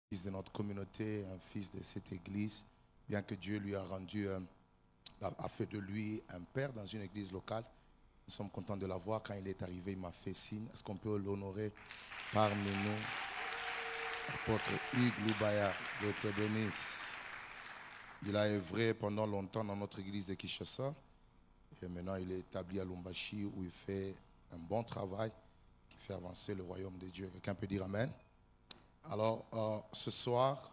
fils de notre communauté, un fils de cette église, bien que Dieu lui a rendu, a fait de lui un père dans une église locale. Nous sommes contents de l'avoir. Quand il est arrivé, il m'a fait signe. Est-ce qu'on peut l'honorer parmi nous? Apôtre Hugues Loubaya, Dieu te bénisse. Il a œuvré pendant longtemps dans notre église de Kinshasa. Et maintenant, il est établi à Lumbashi où il fait un bon travail qui fait avancer le royaume de Dieu. Quelqu'un peut dire Amen? Alors, ce soir,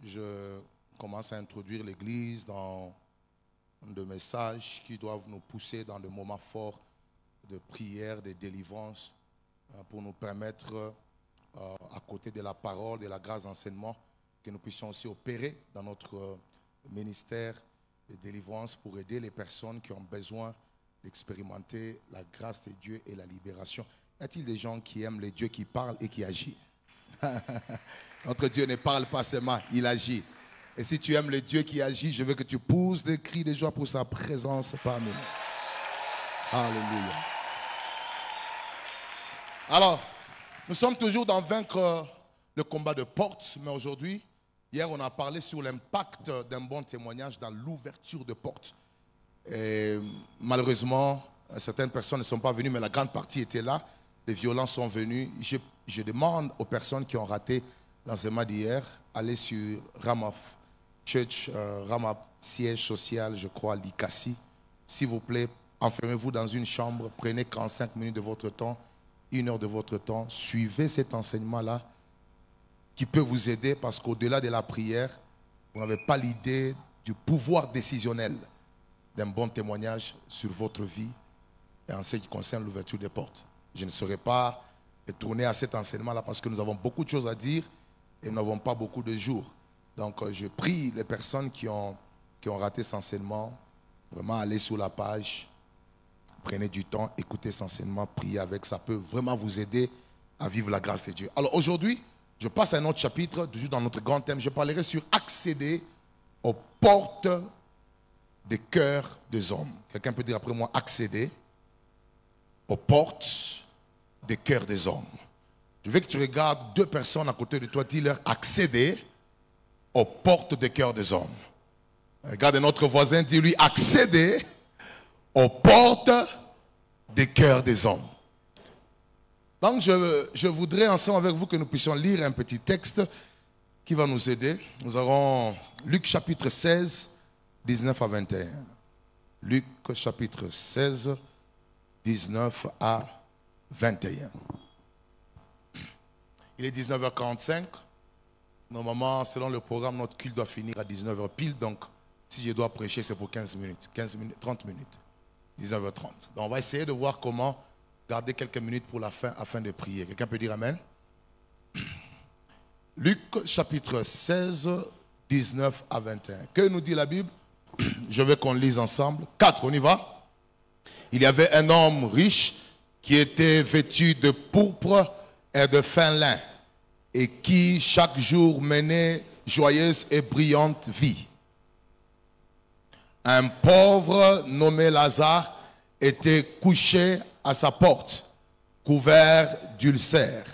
je commence à introduire l'église dans des messages qui doivent nous pousser dans des moments forts de prière, de délivrance, pour nous permettre, à côté de la parole, de la grâce d'enseignement, que nous puissions aussi opérer dans notre ministère de délivrance pour aider les personnes qui ont besoin d'expérimenter la grâce de Dieu et la libération. Y a-t-il des gens qui aiment les dieux qui parlent et qui agissent? Notre Dieu ne parle pas seulement, il agit. Et si tu aimes le Dieu qui agit, je veux que tu pousses des cris de joie pour sa présence parmi nous. Alléluia. Alors, nous sommes toujours dans vaincre le combat de portes, mais aujourd'hui, hier on a parlé sur l'impact d'un bon témoignage dans l'ouverture de portes. Et malheureusement, certaines personnes ne sont pas venues, mais la grande partie était là. Les violents sont venus. Je demande aux personnes qui ont raté l'enseignement d'hier, allez sur Ramaf Church, Ramaf siège social, je crois, l'Ikassi. S'il vous plaît, enfermez-vous dans une chambre, prenez 45 minutes de votre temps, 1 heure de votre temps, suivez cet enseignement-là qui peut vous aider parce qu'au-delà de la prière, vous n'avez pas l'idée du pouvoir décisionnel d'un bon témoignage sur votre vie et en ce qui concerne l'ouverture des portes. Je ne saurais pas tourner à cet enseignement-là parce que nous avons beaucoup de choses à dire et nous n'avons pas beaucoup de jours. Donc, je prie les personnes qui ont raté cet enseignement, vraiment aller sur la page, prenez du temps, écoutez cet enseignement, priez avec, ça peut vraiment vous aider à vivre la grâce de Dieu. Alors aujourd'hui, je passe à un autre chapitre, toujours dans notre grand thème, je parlerai sur accéder aux portes des cœurs des hommes. Quelqu'un peut dire après moi, accéder aux portes des cœurs des hommes. Je veux que tu regardes 2 personnes à côté de toi, dis-leur accéder aux portes des cœurs des hommes. Regarde notre voisin, dis-lui accéder aux portes des cœurs des hommes. Donc je voudrais ensemble avec vous que nous puissions lire un petit texte qui va nous aider. Nous aurons Luc chapitre 16, 19 à 21. Luc chapitre 16, 19 à 21. Il est 19h45. Normalement, selon le programme, notre culte doit finir à 19h pile. Donc, si je dois prêcher, c'est pour 15 minutes, 30 minutes. 19h30. Donc, on va essayer de voir comment garder quelques minutes pour la fin afin de prier. Quelqu'un peut dire Amen? Luc chapitre 16, 19 à 21. Que nous dit la Bible? Je veux qu'on lise ensemble. 4, on y va. Il y avait un homme riche qui était vêtu de pourpre et de fin lin et qui chaque jour menait joyeuse et brillante vie. Un pauvre nommé Lazare était couché à sa porte, couvert d'ulcères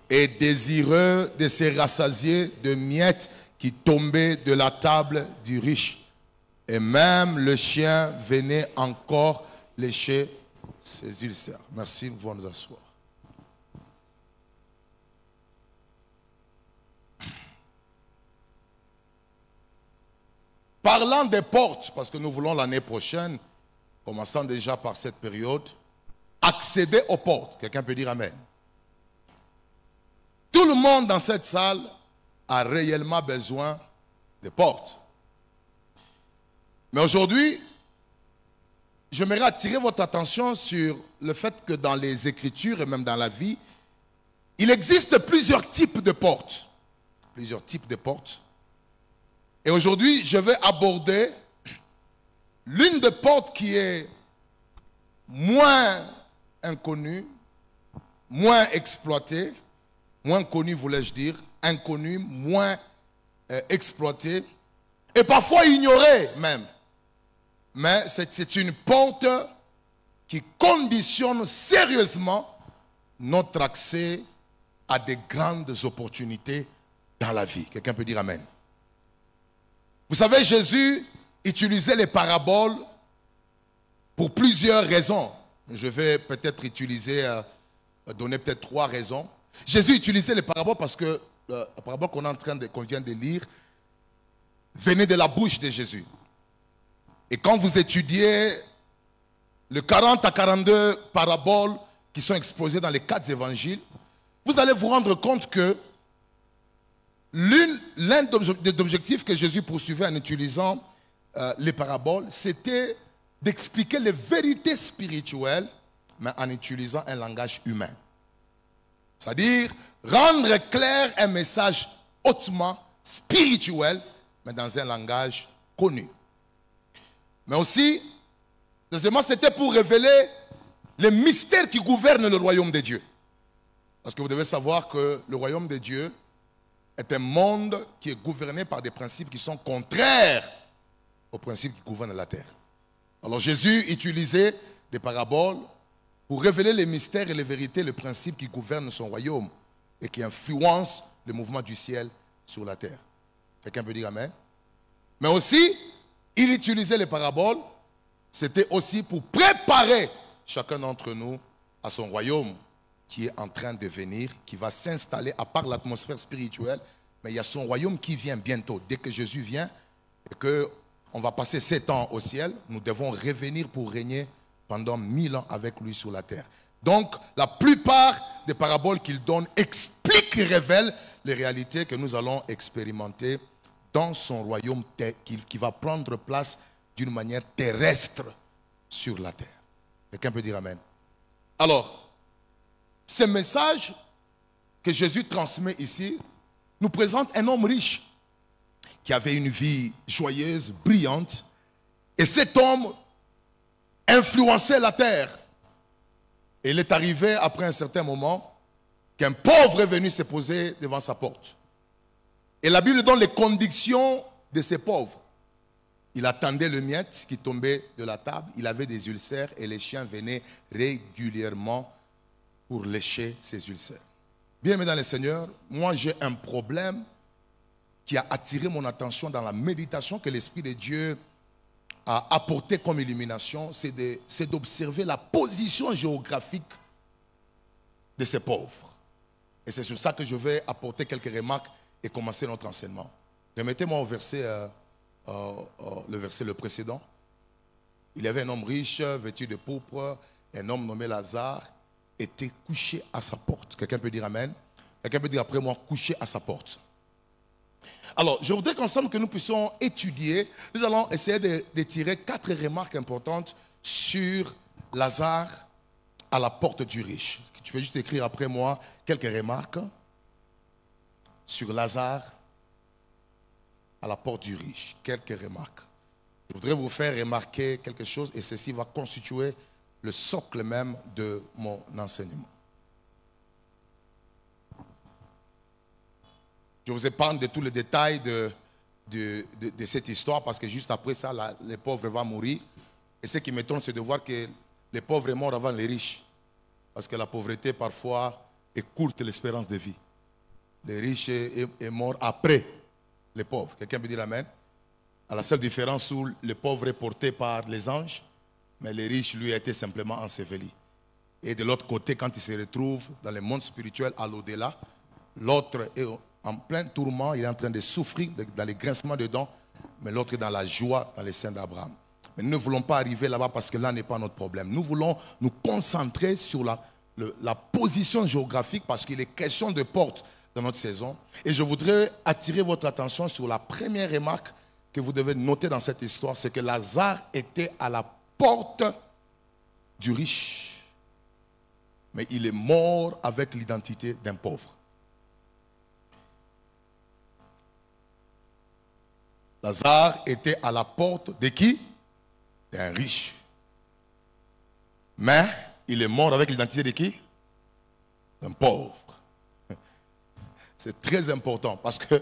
et désireux de se rassasier de miettes qui tombaient de la table du riche. Et même le chien venait encore lécher ses ulcères. Merci, nous pouvons nous asseoir. Parlant des portes, parce que nous voulons l'année prochaine, commençant déjà par cette période, accéder aux portes. Quelqu'un peut dire Amen. Tout le monde dans cette salle a réellement besoin de portes. Mais aujourd'hui, j'aimerais attirer votre attention sur le fait que dans les Écritures et même dans la vie, il existe plusieurs types de portes. Plusieurs types de portes. Et aujourd'hui, je vais aborder l'une des portes qui est moins inconnue, moins exploitée, moins connue, voulais-je dire, inconnue, moins exploitée, et parfois ignorée même. Mais c'est une porte qui conditionne sérieusement notre accès à des grandes opportunités dans la vie. Quelqu'un peut dire Amen. Vous savez, Jésus utilisait les paraboles pour plusieurs raisons. Je vais peut-être donner peut-être 3 raisons. Jésus utilisait les paraboles parce que la parabole qu'on vient de lire venait de la bouche de Jésus. Et quand vous étudiez les 40 à 42 paraboles qui sont exposées dans les 4 évangiles, vous allez vous rendre compte que l'un des objectifs que Jésus poursuivait en utilisant les paraboles, c'était d'expliquer les vérités spirituelles, mais en utilisant un langage humain. C'est-à-dire rendre clair un message hautement spirituel, mais dans un langage connu. Mais aussi, deuxièmement, c'était pour révéler les mystères qui gouvernent le royaume de Dieu. Parce que vous devez savoir que le royaume de Dieu est un monde qui est gouverné par des principes qui sont contraires aux principes qui gouvernent la terre. Alors Jésus utilisait des paraboles pour révéler les mystères et les vérités, les principes qui gouvernent son royaume et qui influencent le mouvement du ciel sur la terre. Quelqu'un peut dire Amen? Mais aussi, il utilisait les paraboles, c'était aussi pour préparer chacun d'entre nous à son royaume qui est en train de venir, qui va s'installer à part l'atmosphère spirituelle, mais il y a son royaume qui vient bientôt. Dès que Jésus vient et qu'on va passer 7 ans au ciel, nous devons revenir pour régner pendant 1000 ans avec lui sur la terre. Donc, la plupart des paraboles qu'il donne expliquent et révèlent les réalités que nous allons expérimenter dans son royaume qui va prendre place d'une manière terrestre sur la terre. Quelqu'un peut dire Amen. Alors, ce message que Jésus transmet ici nous présente un homme riche qui avait une vie joyeuse, brillante. Et cet homme influençait la terre. Et il est arrivé après un certain moment qu'un pauvre est venu se poser devant sa porte. Et la Bible donne les conditions de ces pauvres. Il attendait le miette qui tombait de la table. Il avait des ulcères et les chiens venaient régulièrement pour lécher ses ulcères. Bien aimé dans le Seigneur, moi j'ai un problème qui a attiré mon attention dans la méditation que l'Esprit de Dieu a apporté comme illumination, c'est d'observer la position géographique de ces pauvres. Et c'est sur ça que je vais apporter quelques remarques et commencer notre enseignement. Remettez-moi au verset, le précédent. Il y avait un homme riche, vêtu de pourpre, un homme nommé Lazare, était couché à sa porte. Quelqu'un peut dire Amen? Quelqu'un peut dire après moi, couché à sa porte. Alors, je voudrais qu'ensemble que nous puissions étudier, nous allons essayer de tirer 4 remarques importantes sur Lazare à la porte du riche. Tu peux juste écrire après moi quelques remarques sur Lazare à la porte du riche. Quelques remarques. Je voudrais vous faire remarquer quelque chose et ceci va constituer le socle même de mon enseignement. Je vous épargne de tous les détails de cette histoire parce que juste après ça, les pauvres vont mourir. Et ce qui m'étonne, c'est de voir que les pauvres sont morts avant les riches. Parce que la pauvreté, parfois, écourte l'espérance de vie. Les riches sont morts après les pauvres. Quelqu'un peut dire Amen? À la seule différence où le pauvre est porté par les anges, mais les riches, lui, étaient simplement ensevelis. Et de l'autre côté, quand il se retrouve dans le monde spirituel à l'au-delà, l'autre est en plein tourment, il est en train de souffrir dans les grincements de dents, mais l'autre est dans la joie dans les seins d'Abraham. Mais nous ne voulons pas arriver là-bas parce que là n'est pas notre problème. Nous voulons nous concentrer sur la position géographique parce qu'il est question de porte dans notre saison. Et je voudrais attirer votre attention sur la première remarque que vous devez noter dans cette histoire, c'est que Lazare était à la porte du riche. Mais il est mort avec l'identité d'un pauvre. Lazare était à la porte de qui? D'un riche. Mais il est mort avec l'identité de qui? D'un pauvre. C'est très important parce que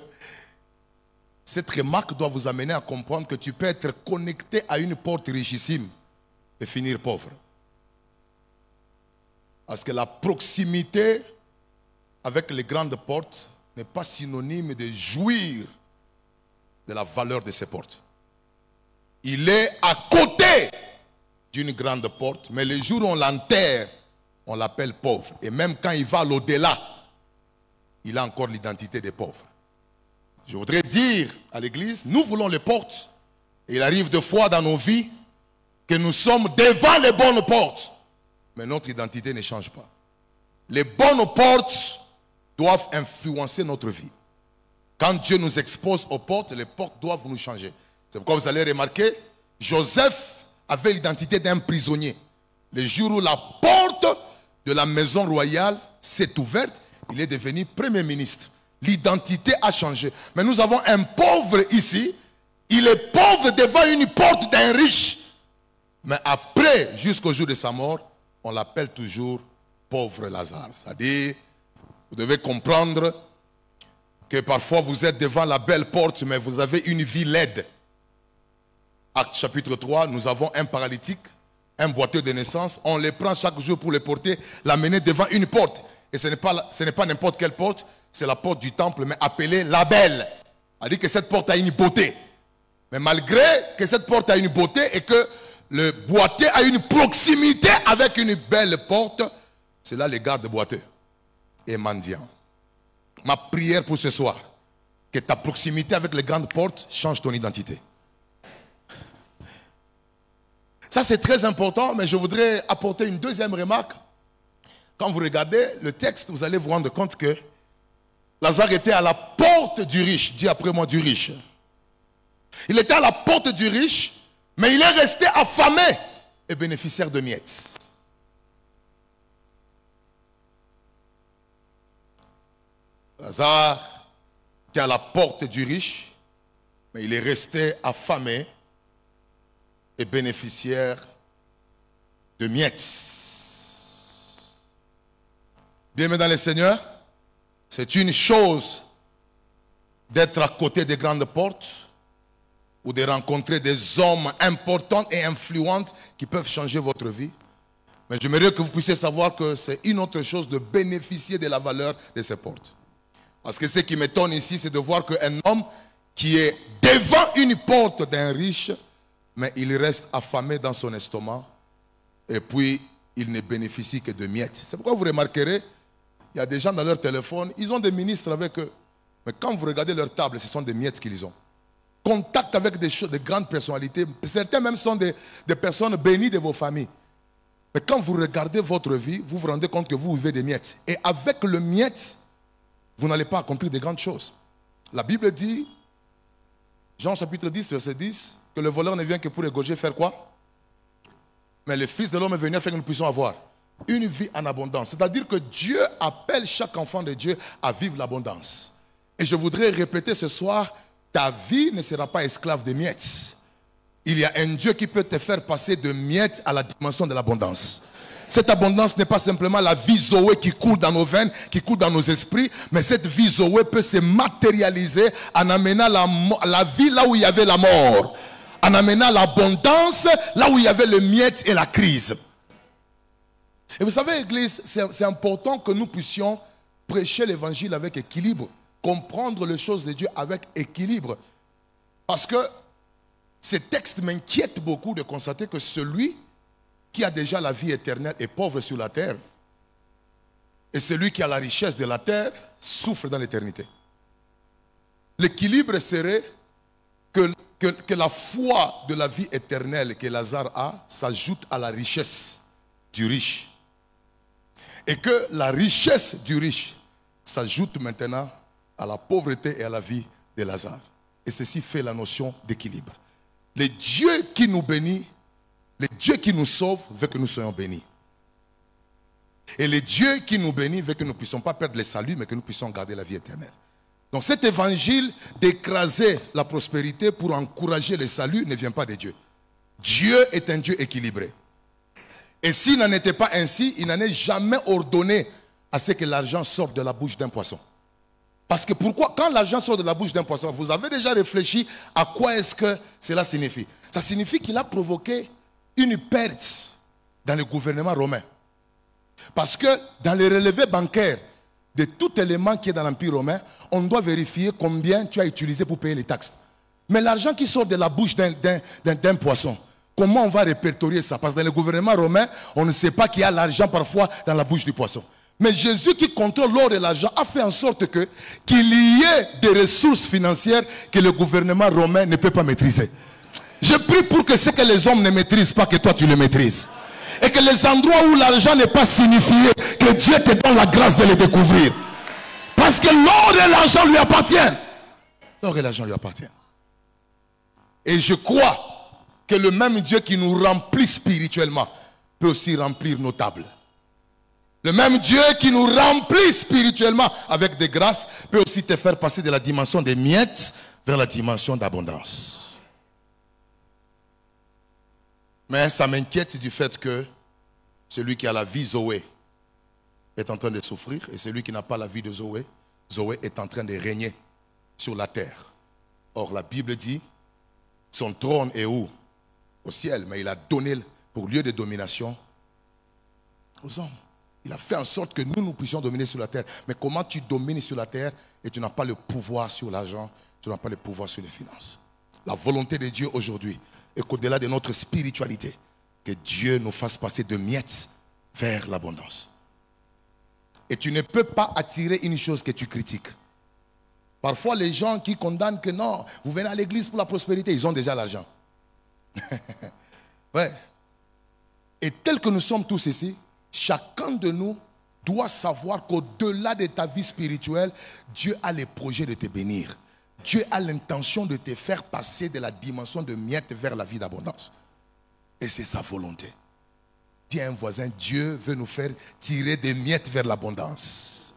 cette remarque doit vous amener à comprendre que tu peux être connecté à une porte richissime et finir pauvre. Parce que la proximité avec les grandes portes n'est pas synonyme de jouir de la valeur de ces portes. Il est à côté d'une grande porte, mais le jour où on l'enterre, on l'appelle pauvre. Et même quand il va à l'au-delà, il a encore l'identité des pauvres. Je voudrais dire à l'église, nous voulons les portes. Et il arrive de fois dans nos vies que nous sommes devant les bonnes portes. Mais notre identité ne change pas. Les bonnes portes doivent influencer notre vie. Quand Dieu nous expose aux portes, les portes doivent nous changer. C'est pourquoi vous allez remarquer, Joseph avait l'identité d'un prisonnier. Le jour où la porte de la maison royale s'est ouverte, il est devenu premier ministre. L'identité a changé. Mais nous avons un pauvre ici. Il est pauvre devant une porte d'un riche. Mais après, jusqu'au jour de sa mort, on l'appelle toujours pauvre Lazare. C'est-à-dire, vous devez comprendre que parfois vous êtes devant la belle porte, mais vous avez une vie laide. Acte chapitre 3, nous avons un paralytique, un boiteux de naissance. On les prend chaque jour pour les porter, l'amener devant une porte. Et ce n'est pas n'importe quelle porte, c'est la porte du temple, mais appelée la belle. C'est-à-dire que cette porte a une beauté. Mais malgré que cette porte a une beauté et que le boiteux a une proximité avec une belle porte, c'est là les gardes boiteux et mendiants. Ma prière pour ce soir, que ta proximité avec les grandes portes change ton identité. Ça c'est très important, mais je voudrais apporter une deuxième remarque. Quand vous regardez le texte, vous allez vous rendre compte que Lazare était à la porte du riche. Dis après moi du riche. Il était à la porte du riche, mais il est resté affamé et bénéficiaire de miettes. Lazare était à la porte du riche, mais il est resté affamé et bénéficiaire de miettes. Bien-aimés dans le Seigneur, c'est une chose d'être à côté des grandes portes ou de rencontrer des hommes importants et influents qui peuvent changer votre vie. Mais j'aimerais que vous puissiez savoir que c'est une autre chose de bénéficier de la valeur de ces portes. Parce que ce qui m'étonne ici, c'est de voir qu'un homme qui est devant une porte d'un riche, mais il reste affamé dans son estomac et puis il ne bénéficie que de miettes. C'est pourquoi vous remarquerez, il y a des gens dans leur téléphone, ils ont des ministres avec eux. Mais quand vous regardez leur table, ce sont des miettes qu'ils ont. Contact avec des grandes personnalités. Certains même sont des personnes bénies de vos familles. Mais quand vous regardez votre vie, vous vous rendez compte que vous vivez des miettes. Et avec le miette, vous n'allez pas accomplir de grandes choses. La Bible dit, Jean chapitre 10, verset 10, que le voleur ne vient que pour égorger, faire quoi? Mais le Fils de l'homme est venu afin que nous puissions avoir une vie en abondance. C'est-à-dire que Dieu appelle chaque enfant de Dieu à vivre l'abondance. Et je voudrais répéter ce soir, ta vie ne sera pas esclave de miettes. Il y a un Dieu qui peut te faire passer de miettes à la dimension de l'abondance. Cette abondance n'est pas simplement la vie Zoé qui coule dans nos veines, qui coule dans nos esprits, mais cette vie Zoé peut se matérialiser en amenant la vie là où il y avait la mort, en amenant l'abondance là où il y avait le miettes et la crise. Et vous savez, Église, c'est important que nous puissions prêcher l'évangile avec équilibre, comprendre les choses de Dieu avec équilibre. Parce que ces textes m'inquiètent beaucoup de constater que celui qui a déjà la vie éternelle est pauvre sur la terre. Et celui qui a la richesse de la terre souffre dans l'éternité. L'équilibre serait que la foi de la vie éternelle que Lazare a s'ajoute à la richesse du riche. Et que la richesse du riche s'ajoute maintenant à la pauvreté et à la vie de Lazare. Et ceci fait la notion d'équilibre. Le Dieu qui nous bénit, le Dieu qui nous sauve veut que nous soyons bénis. Et le Dieu qui nous bénit veut que nous ne puissions pas perdre le salut, mais que nous puissions garder la vie éternelle. Donc cet évangile d'écraser la prospérité pour encourager le salut ne vient pas de Dieu. Dieu est un Dieu équilibré. Et s'il n'en était pas ainsi, il n'en est jamais ordonné à ce que l'argent sorte de la bouche d'un poisson. Parce que pourquoi, quand l'argent sort de la bouche d'un poisson, vous avez déjà réfléchi à quoi est-ce que cela signifie? Ça signifie qu'il a provoqué une perte dans le gouvernement romain. Parce que dans les relevés bancaires, de tout élément qui est dans l'Empire romain, on doit vérifier combien tu as utilisé pour payer les taxes. Mais l'argent qui sort de la bouche d'un poisson, comment on va répertorier ça? Parce que dans le gouvernement romain, on ne sait pas qu'il y a l'argent parfois dans la bouche du poisson. Mais Jésus qui contrôle l'or et l'argent a fait en sorte qu'il y ait des ressources financières que le gouvernement romain ne peut pas maîtriser. Je prie pour que ce que les hommes ne maîtrisent pas, que toi tu le maîtrises. Et que les endroits où l'argent n'est pas signifié, que Dieu te donne la grâce de les découvrir. Parce que l'or et l'argent lui appartiennent. L'or et l'argent lui appartiennent. Et je crois que le même Dieu qui nous remplit spirituellement peut aussi remplir nos tables. Le même Dieu qui nous remplit spirituellement avec des grâces peut aussi te faire passer de la dimension des miettes vers la dimension d'abondance. Mais ça m'inquiète du fait que celui qui a la vie Zoé est en train de souffrir et celui qui n'a pas la vie de Zoé, Zoé est en train de régner sur la terre. Or la Bible dit, son trône est où? Au ciel, mais il a donné pour lieu de domination aux hommes. Il a fait en sorte que nous puissions dominer sur la terre. Mais comment tu domines sur la terre et tu n'as pas le pouvoir sur l'argent, tu n'as pas le pouvoir sur les finances? La volonté de Dieu aujourd'hui et qu'au-delà de notre spiritualité, que Dieu nous fasse passer de miettes vers l'abondance. Et tu ne peux pas attirer une chose que tu critiques. Parfois, les gens qui condamnent que non, vous venez à l'église pour la prospérité, ils ont déjà l'argent. Ouais. Et tel que nous sommes tous ici, chacun de nous doit savoir qu'au-delà de ta vie spirituelle, Dieu a les projets de te bénir. Dieu a l'intention de te faire passer de la dimension de miettes vers la vie d'abondance. Et c'est sa volonté. Dis à un voisin, Dieu veut nous faire tirer des miettes vers l'abondance.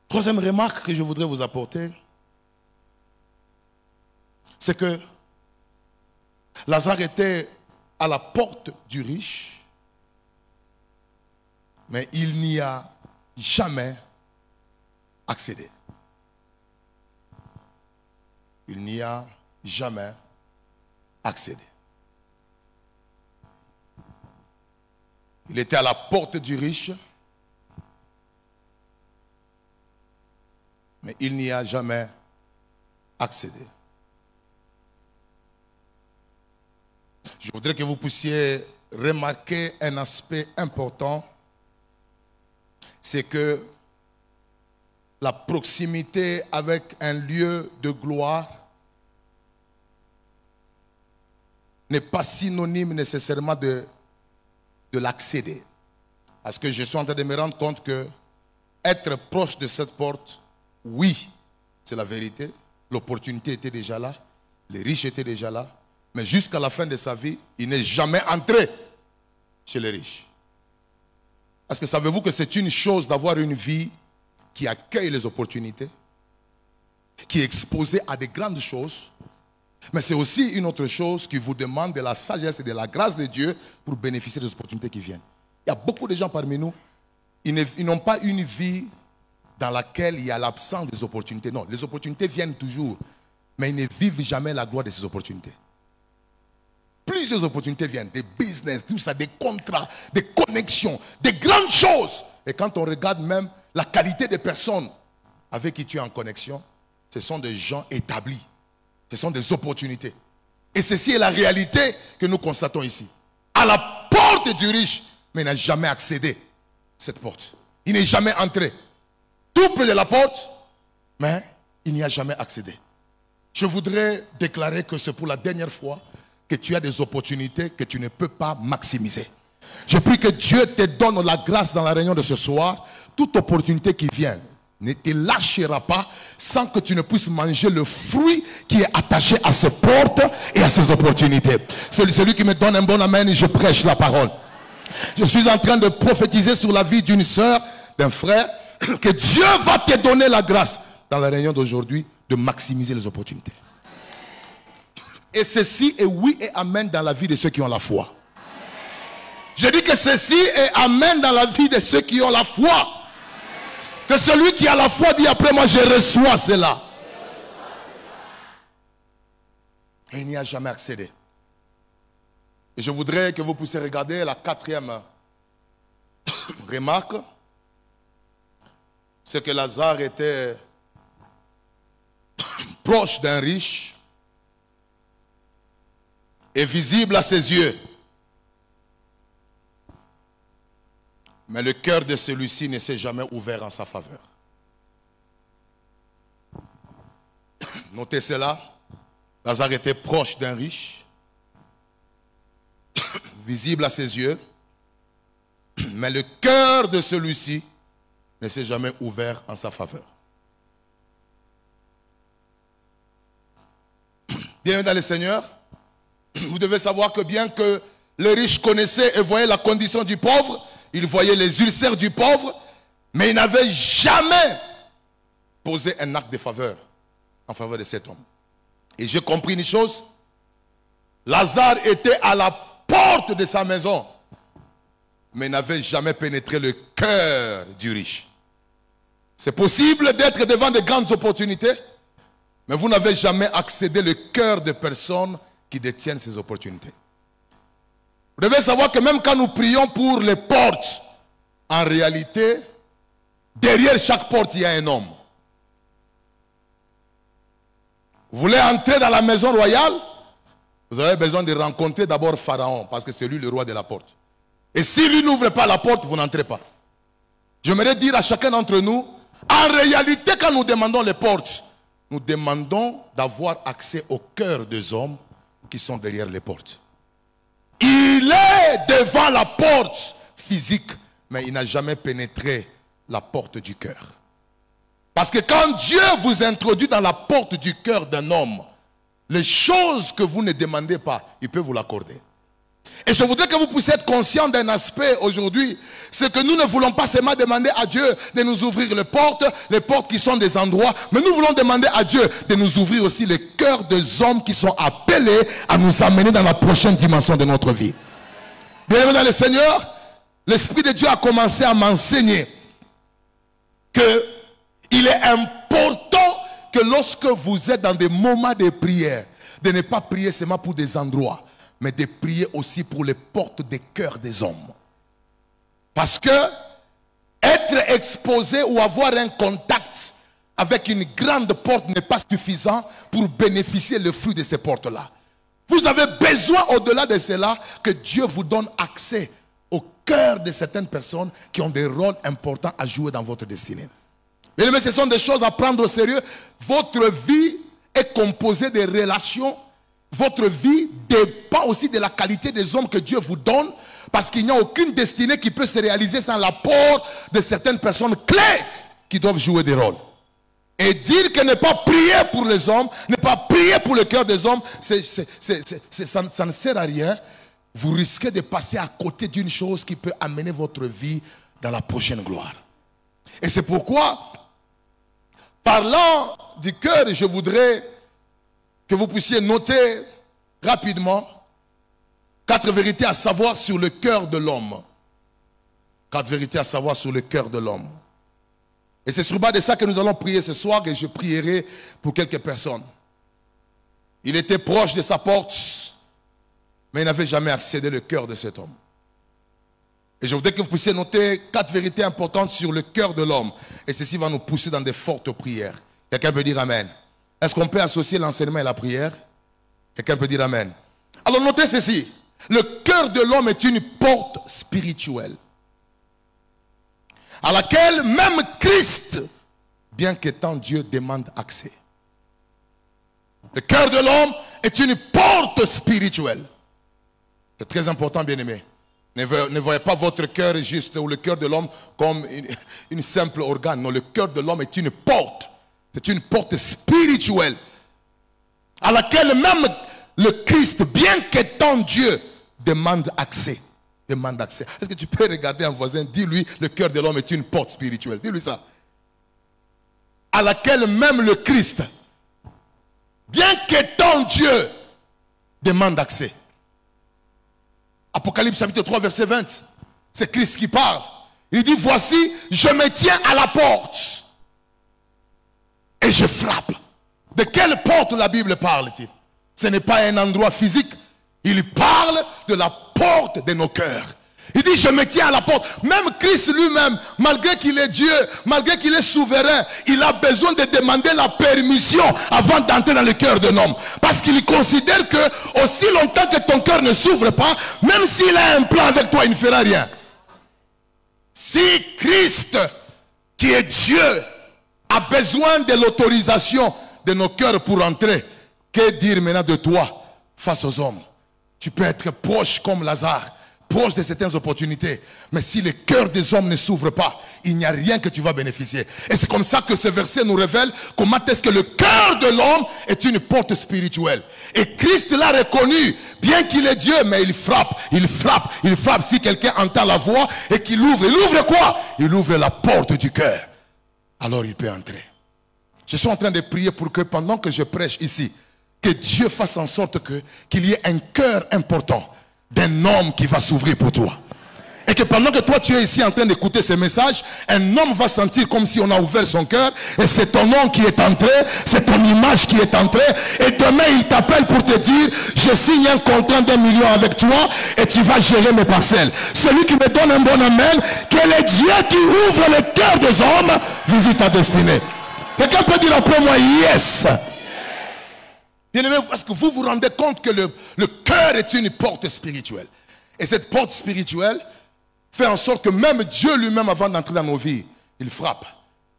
Troisième remarque que je voudrais vous apporter, c'est que Lazare était à la porte du riche, mais il n'y a jamais accédé. Il n'y a jamais accédé. Il était à la porte du riche, mais il n'y a jamais accédé. Je voudrais que vous puissiez remarquer un aspect important, c'est que la proximité avec un lieu de gloire n'est pas synonyme nécessairement de l'accéder. Parce que je suis en train de me rendre compte que être proche de cette porte, oui, c'est la vérité. L'opportunité était déjà là, les riches étaient déjà là, mais jusqu'à la fin de sa vie, il n'est jamais entré chez les riches. Parce que savez-vous que c'est une chose d'avoir une vie qui accueille les opportunités, qui est exposée à des grandes choses, mais c'est aussi une autre chose qui vous demande de la sagesse et de la grâce de Dieu pour bénéficier des opportunités qui viennent. Il y a beaucoup de gens parmi nous, ils n'ont pas une vie dans laquelle il y a l'absence des opportunités. Non, les opportunités viennent toujours, mais ils ne vivent jamais la gloire de ces opportunités. Plusieurs opportunités viennent, des business, tout ça, des contrats, des connexions, des grandes choses. Et quand on regarde même la qualité des personnes avec qui tu es en connexion, ce sont des gens établis. Ce sont des opportunités. Et ceci est la réalité que nous constatons ici. À la porte du riche, mais il n'a jamais accédé à cette porte. Il n'est jamais entré. Tout près de la porte, mais il n'y a jamais accédé. Je voudrais déclarer que c'est pour la dernière fois que tu as des opportunités que tu ne peux pas maximiser. Je prie que Dieu te donne la grâce dans la réunion de ce soir. Toute opportunité qui vient ne te lâchera pas sans que tu ne puisses manger le fruit qui est attaché à ces portes et à ces opportunités. Celui qui me donne un bon amen, je prêche la parole. Je suis en train de prophétiser sur la vie d'une sœur, d'un frère, que Dieu va te donner la grâce dans la réunion d'aujourd'hui de maximiser les opportunités. Et ceci est oui et amen dans la vie de ceux qui ont la foi. Je dis que ceci est amen dans la vie de ceux qui ont la foi. Que celui qui a la foi dit après moi, je reçois cela. Et il n'y a jamais accédé. Et je voudrais que vous puissiez regarder la quatrième remarque. c'est que Lazare était proche d'un riche et visible à ses yeux. Mais le cœur de celui-ci ne s'est jamais ouvert en sa faveur. Notez cela. Lazare était proche d'un riche, visible à ses yeux, mais le cœur de celui-ci ne s'est jamais ouvert en sa faveur. Bien dans le Seigneur, vous devez savoir que bien que le riche connaissait et voyait la condition du pauvre, il voyait les ulcères du pauvre, mais il n'avait jamais posé un acte de faveur en faveur de cet homme. Et j'ai compris une chose, Lazare était à la porte de sa maison, mais n'avait jamais pénétré le cœur du riche. C'est possible d'être devant de grandes opportunités, mais vous n'avez jamais accédé le cœur de personnes qui détiennent ces opportunités. Vous devez savoir que même quand nous prions pour les portes, en réalité, derrière chaque porte, il y a un homme. Vous voulez entrer dans la maison royale? Vous avez besoin de rencontrer d'abord Pharaon, parce que c'est lui le roi de la porte. Et si lui n'ouvre pas la porte, vous n'entrez pas. J'aimerais dire à chacun d'entre nous, en réalité, quand nous demandons les portes, nous demandons d'avoir accès au cœur des hommes qui sont derrière les portes. Il est devant la porte physique, mais il n'a jamais pénétré la porte du cœur. Parce que quand Dieu vous introduit dans la porte du cœur d'un homme, les choses que vous ne demandez pas, il peut vous l'accorder. Et je voudrais que vous puissiez être conscient d'un aspect aujourd'hui, c'est que nous ne voulons pas seulement demander à Dieu de nous ouvrir les portes qui sont des endroits, mais nous voulons demander à Dieu de nous ouvrir aussi les cœurs des hommes qui sont appelés à nous amener dans la prochaine dimension de notre vie. Bienvenue dans le Seigneur, l'Esprit de Dieu a commencé à m'enseigner qu'il est important que lorsque vous êtes dans des moments de prière, de ne pas prier seulement pour des endroits, mais de prier aussi pour les portes des cœurs des hommes. Parce que être exposé ou avoir un contact avec une grande porte n'est pas suffisant pour bénéficier le fruit de ces portes-là. Vous avez besoin, au-delà de cela, que Dieu vous donne accès au cœur de certaines personnes qui ont des rôles importants à jouer dans votre destinée. Mais ce sont des choses à prendre au sérieux. Votre vie est composée de relations. Votre vie dépend aussi de la qualité des hommes que Dieu vous donne, parce qu'il n'y a aucune destinée qui peut se réaliser sans l'apport de certaines personnes clés qui doivent jouer des rôles. Et dire que ne pas prier pour les hommes, ne pas prier pour le cœur des hommes, ça ne sert à rien. Vous risquez de passer à côté d'une chose qui peut amener votre vie dans la prochaine gloire. Et c'est pourquoi, parlant du cœur, je voudrais que vous puissiez noter rapidement 4 vérités à savoir sur le cœur de l'homme. 4 vérités à savoir sur le cœur de l'homme. Et c'est sur base de ça que nous allons prier ce soir, et je prierai pour quelques personnes. Il était proche de sa porte, mais il n'avait jamais accédé au cœur de cet homme. Et je voudrais que vous puissiez noter 4 vérités importantes sur le cœur de l'homme. Et ceci va nous pousser dans de fortes prières. Quelqu'un peut dire Amen. Est-ce qu'on peut associer l'enseignement et la prière? Quelqu'un peut dire Amen. Alors notez ceci. Le cœur de l'homme est une porte spirituelle à laquelle même Christ, bien qu'étant Dieu, demande accès. Le cœur de l'homme est une porte spirituelle. C'est très important, bien-aimé. Ne voyez pas votre cœur juste, ou le cœur de l'homme comme une simple organe. Non, le cœur de l'homme est une porte. C'est une porte spirituelle à laquelle même le Christ, bien qu'étant Dieu, demande accès. Demande accès. Est-ce que tu peux regarder un voisin, dis-lui, le cœur de l'homme est une porte spirituelle. Dis-lui ça. À laquelle même le Christ, bien qu'étant Dieu, demande accès. Apocalypse chapitre 3, verset 20. C'est Christ qui parle. Il dit, voici, je me tiens à la porte et je frappe. De quelle porte la Bible parle-t-il? Ce n'est pas un endroit physique. Il parle de la porte de nos cœurs. Il dit, je me tiens à la porte. Même Christ lui-même, malgré qu'il est Dieu, malgré qu'il est souverain, il a besoin de demander la permission avant d'entrer dans le cœur d'un homme. Parce qu'il considère que aussi longtemps que ton cœur ne s'ouvre pas, même s'il a un plan avec toi, il ne fera rien. Si Christ, qui est Dieu, a besoin de l'autorisation de nos cœurs pour entrer, que dire maintenant de toi face aux hommes? Tu peux être proche comme Lazare, proche de certaines opportunités, mais si le cœur des hommes ne s'ouvre pas, il n'y a rien que tu vas bénéficier. Et c'est comme ça que ce verset nous révèle comment est-ce que le cœur de l'homme est une porte spirituelle. Et Christ l'a reconnu, bien qu'il est Dieu, mais il frappe, il frappe, il frappe. Si quelqu'un entend la voix et qu'il ouvre, il ouvre quoi? Il ouvre la porte du cœur. Alors il peut entrer. Je suis en train de prier pour que pendant que je prêche ici, que Dieu fasse en sorte qu'il y ait un cœur important d'un homme qui va s'ouvrir pour toi. Et que pendant que toi tu es ici en train d'écouter ces messages, un homme va sentir comme si on a ouvert son cœur, et c'est ton nom qui est entré, c'est ton image qui est entrée, et demain il t'appelle pour te dire, je signe un contrat d'1 million avec toi et tu vas gérer mes parcelles. Celui qui me donne un bon amen, que le Dieu qui ouvre le cœur des hommes visite ta destinée. Quelqu'un peut dire après moi, yes. Bien-aimé, est-ce que vous vous rendez compte que le cœur est une porte spirituelle? Et cette porte spirituelle fait en sorte que même Dieu lui-même, avant d'entrer dans nos vies, il frappe.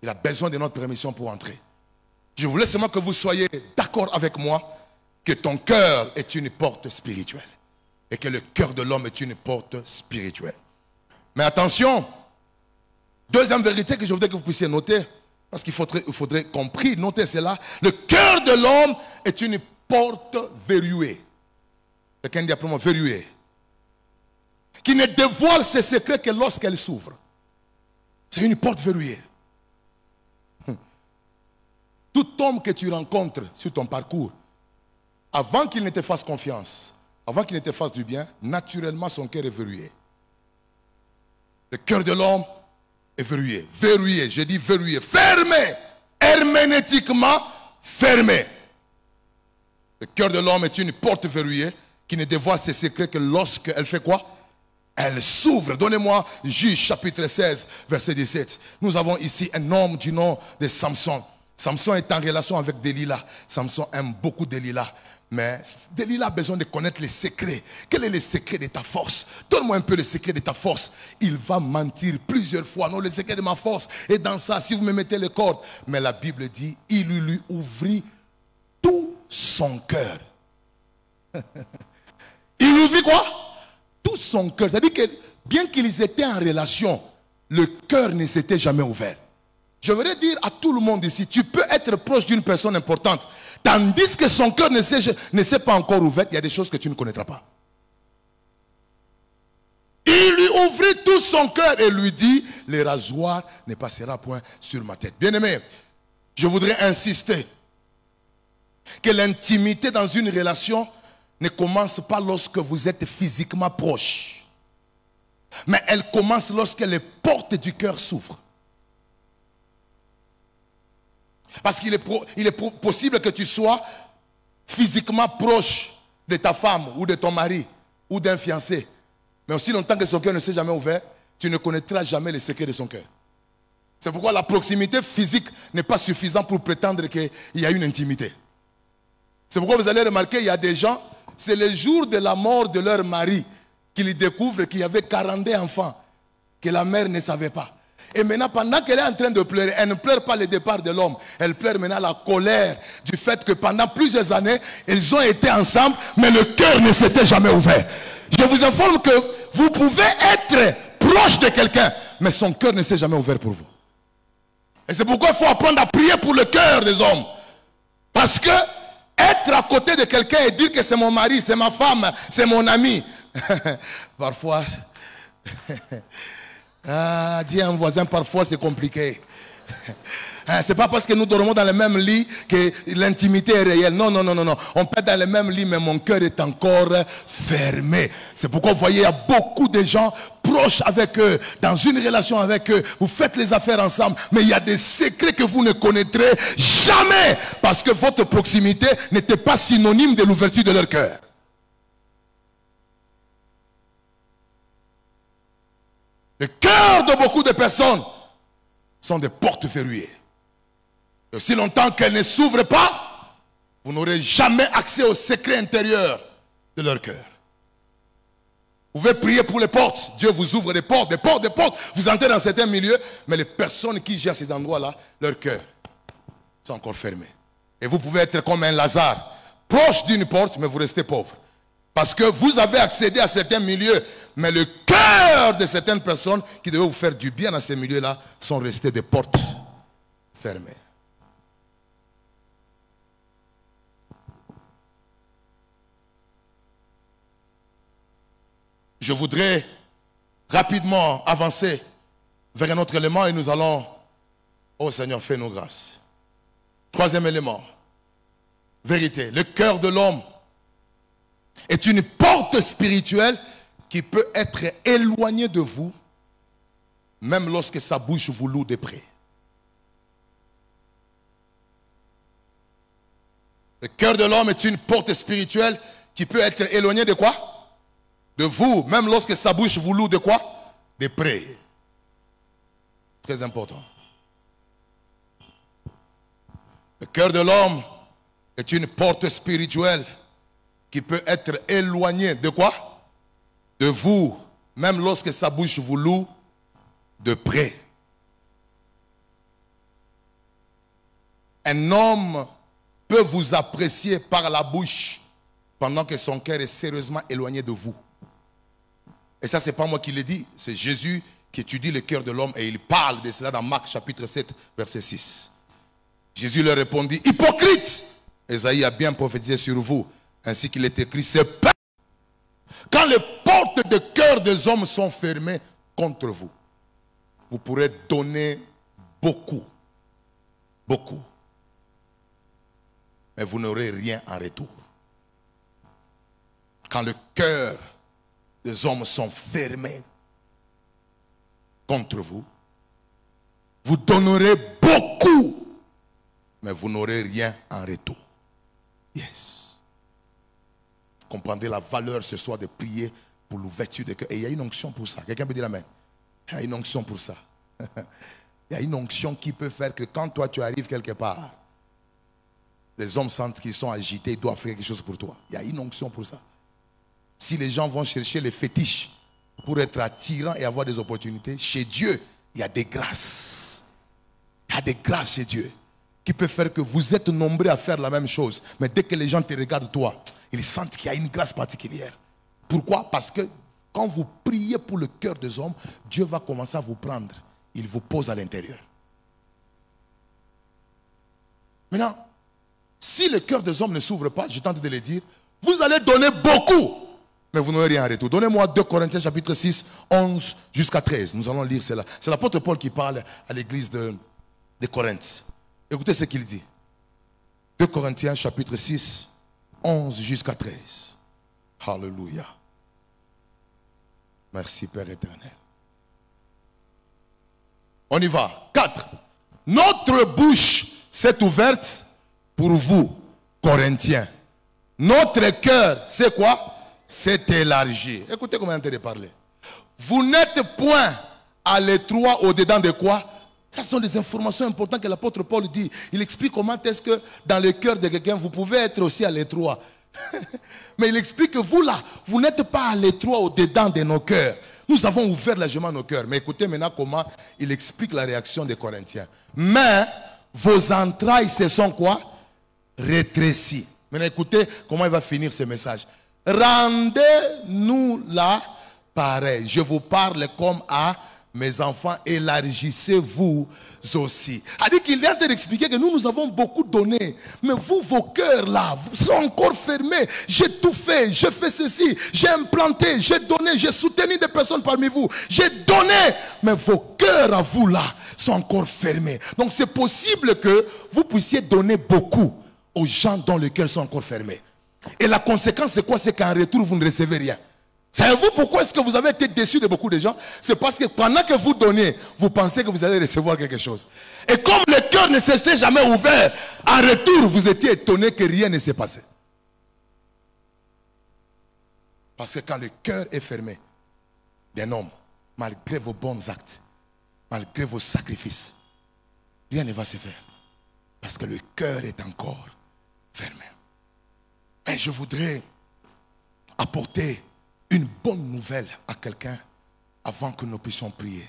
Il a besoin de notre permission pour entrer. Je voulais seulement que vous soyez d'accord avec moi que ton cœur est une porte spirituelle. Et que le cœur de l'homme est une porte spirituelle. Mais attention, deuxième vérité que je voudrais que vous puissiez noter, parce qu'il faudrait compris, notez cela. Le cœur de l'homme est une porte verrouillée. Quelqu'un dit après moi, verrouillée. Qui ne dévoile ses secrets que lorsqu'elle s'ouvre. C'est une porte verrouillée. Tout homme que tu rencontres sur ton parcours, avant qu'il ne te fasse confiance, avant qu'il ne te fasse du bien, naturellement son cœur est verrouillé. Le cœur de l'homme est verrouillé. Verrouillé, je dis verrouillé. Fermé. Herménétiquement fermé. Le cœur de l'homme est une porte verrouillée qui ne dévoile ses secrets que lorsqu'elle fait quoi? Elle s'ouvre. Donnez-moi Juge chapitre 16, verset 17. Nous avons ici un homme du nom de Samson. Samson est en relation avec Delilah. Samson aime beaucoup Delilah. Mais Delilah a besoin de connaître les secrets. Quel est le secret de ta force? Donne-moi un peu le secret de ta force. Il va mentir plusieurs fois. Non, le secret de ma force est dans ça. Si vous me mettez les cordes. Mais la Bible dit, il lui ouvrit tout son cœur. Il lui ouvrit quoi? Tout son cœur. C'est-à-dire que bien qu'ils étaient en relation, le cœur ne s'était jamais ouvert. Je voudrais dire à tout le monde ici, tu peux être proche d'une personne importante, tandis que son cœur ne s'est pas encore ouvert, il y a des choses que tu ne connaîtras pas. Il lui ouvrit tout son cœur et lui dit, le rasoir ne passera point sur ma tête. Bien-aimé, je voudrais insister que l'intimité dans une relation ne commence pas lorsque vous êtes physiquement proche, mais elle commence lorsque les portes du cœur s'ouvrent. Parce qu'il est possible que tu sois physiquement proche de ta femme ou de ton mari ou d'un fiancé. Mais aussi longtemps que son cœur ne s'est jamais ouvert, tu ne connaîtras jamais les secrets de son cœur. C'est pourquoi la proximité physique n'est pas suffisante pour prétendre qu'il y a une intimité. C'est pourquoi vous allez remarquer, il y a des gens, c'est le jour de la mort de leur mari qu'ils découvrent qu'il y avait 42 enfants que la mère ne savait pas. Et maintenant, pendant qu'elle est en train de pleurer, elle ne pleure pas le départ de l'homme. Elle pleure maintenant la colère du fait que pendant plusieurs années, ils ont été ensemble, mais le cœur ne s'était jamais ouvert. Je vous informe que vous pouvez être proche de quelqu'un, mais son cœur ne s'est jamais ouvert pour vous. Et c'est pourquoi il faut apprendre à prier pour le cœur des hommes. Parce que être à côté de quelqu'un et dire que c'est mon mari, c'est ma femme, c'est mon ami, parfois... Ah, dis à un voisin, parfois c'est compliqué. C'est pas parce que nous dormons dans le même lit que l'intimité est réelle. Non, non, non, non, non. On peut être dans le même lit, mais mon cœur est encore fermé. C'est pourquoi vous voyez, il y a beaucoup de gens proches avec eux, dans une relation avec eux. Vous faites les affaires ensemble, mais il y a des secrets que vous ne connaîtrez jamais parce que votre proximité n'était pas synonyme de l'ouverture de leur cœur. Le cœur de beaucoup de personnes sont des portes verrouillées. Et aussi longtemps qu'elles ne s'ouvrent pas, vous n'aurez jamais accès au secret intérieur de leur cœur. Vous pouvez prier pour les portes. Dieu vous ouvre des portes, des portes, des portes. Vous entrez dans certains milieux, mais les personnes qui gèrent ces endroits-là, leur cœur, c'est encore fermé. Et vous pouvez être comme un Lazare, proche d'une porte, mais vous restez pauvre. Parce que vous avez accédé à certains milieux, mais le cœur de certaines personnes qui devaient vous faire du bien dans ces milieux-là sont restés des portes fermées. Je voudrais rapidement avancer vers un autre élément et nous allons... Oh Seigneur, fais-nous grâce. Troisième élément. Vérité. Le cœur de l'homme est une porte spirituelle qui peut être éloignée de vous, même lorsque sa bouche vous loue de près. Le cœur de l'homme est une porte spirituelle qui peut être éloignée de quoi? De vous, même lorsque sa bouche vous loue de quoi? De près. Très important. Le cœur de l'homme est une porte spirituelle qui peut être éloignée de quoi? De vous, même lorsque sa bouche vous loue de près. Un homme peut vous apprécier par la bouche pendant que son cœur est sérieusement éloigné de vous. Et ça, ce n'est pas moi qui l'ai dit, c'est Jésus qui étudie le cœur de l'homme et il parle de cela dans Marc chapitre 7, verset 6. Jésus leur répondit, hypocrite, Ésaïe a bien prophétisé sur vous, ainsi qu'il est écrit, c'est pas quand les portes de cœur des hommes sont fermées contre vous, vous pourrez donner beaucoup, beaucoup, mais vous n'aurez rien en retour. Quand le cœur des hommes sont fermés contre vous, vous donnerez beaucoup, mais vous n'aurez rien en retour. Yes. Vous comprenez la valeur ce soir de prier pour l'ouverture de cœur. Et il y a une onction pour ça. Quelqu'un peut dire amen. Il y a une onction pour ça. Il y a une onction qui peut faire que quand toi tu arrives quelque part, les hommes sentent qu'ils sont agités, ils doivent faire quelque chose pour toi. Il y a une onction pour ça. Si les gens vont chercher les fétiches pour être attirants et avoir des opportunités, chez Dieu, il y a des grâces. Il y a des grâces chez Dieu qui peuvent faire que vous êtes nombreux à faire la même chose. Mais dès que les gens te regardent toi, ils sentent qu'il y a une grâce particulière. Pourquoi? Parce que quand vous priez pour le cœur des hommes, Dieu va commencer à vous prendre. Il vous pose à l'intérieur. Maintenant, si le cœur des hommes ne s'ouvre pas, je tente de le dire, vous allez donner beaucoup, mais vous n'aurez rien en retour. Donnez-moi 2 Corinthiens chapitre 6, 11 jusqu'à 13. Nous allons lire cela. C'est l'apôtre Paul qui parle à l'église de Corinthe. Écoutez ce qu'il dit. 2 Corinthiens chapitre 6, 11 jusqu'à 13. Alléluia. Merci Père éternel. On y va. 4. Notre bouche s'est ouverte pour vous, Corinthiens. Notre cœur, c'est quoi? C'est élargi. Écoutez comment il est en train de parler. Vous n'êtes point à l'étroit au-dedans de quoi? Ça sont des informations importantes que l'apôtre Paul dit. Il explique comment est-ce que dans le cœur de quelqu'un, vous pouvez être aussi à l'étroit. Mais il explique que vous là, vous n'êtes pas à l'étroit au-dedans de nos cœurs. Nous avons ouvert largement nos cœurs. Mais écoutez maintenant comment il explique la réaction des Corinthiens. Mais vos entrailles, ce sont quoi? Rétrécies. Maintenant écoutez comment il va finir ce message. Rendez-nous là pareil. Je vous parle comme à mes enfants, élargissez-vous aussi. C'est-à-dire qu'il est en train d'expliquer que nous avons beaucoup donné. Mais vous, vos cœurs là, sont encore fermés. J'ai tout fait, j'ai fait ceci, j'ai implanté, j'ai donné, j'ai soutenu des personnes parmi vous. J'ai donné, mais vos cœurs à vous là sont encore fermés. Donc c'est possible que vous puissiez donner beaucoup aux gens dont les cœurs sont encore fermés. Et la conséquence c'est quoi? C'est qu'en retour vous ne recevez rien. Savez-vous pourquoi est-ce que vous avez été déçus de beaucoup de gens? C'est parce que pendant que vous donnez, vous pensez que vous allez recevoir quelque chose. Et comme le cœur ne s'était jamais ouvert, en retour, vous étiez étonné que rien ne s'est passé. Parce que quand le cœur est fermé d'un homme, malgré vos bons actes, malgré vos sacrifices, rien ne va se faire. Parce que le cœur est encore fermé. Et je voudrais apporter une bonne nouvelle à quelqu'un avant que nous puissions prier.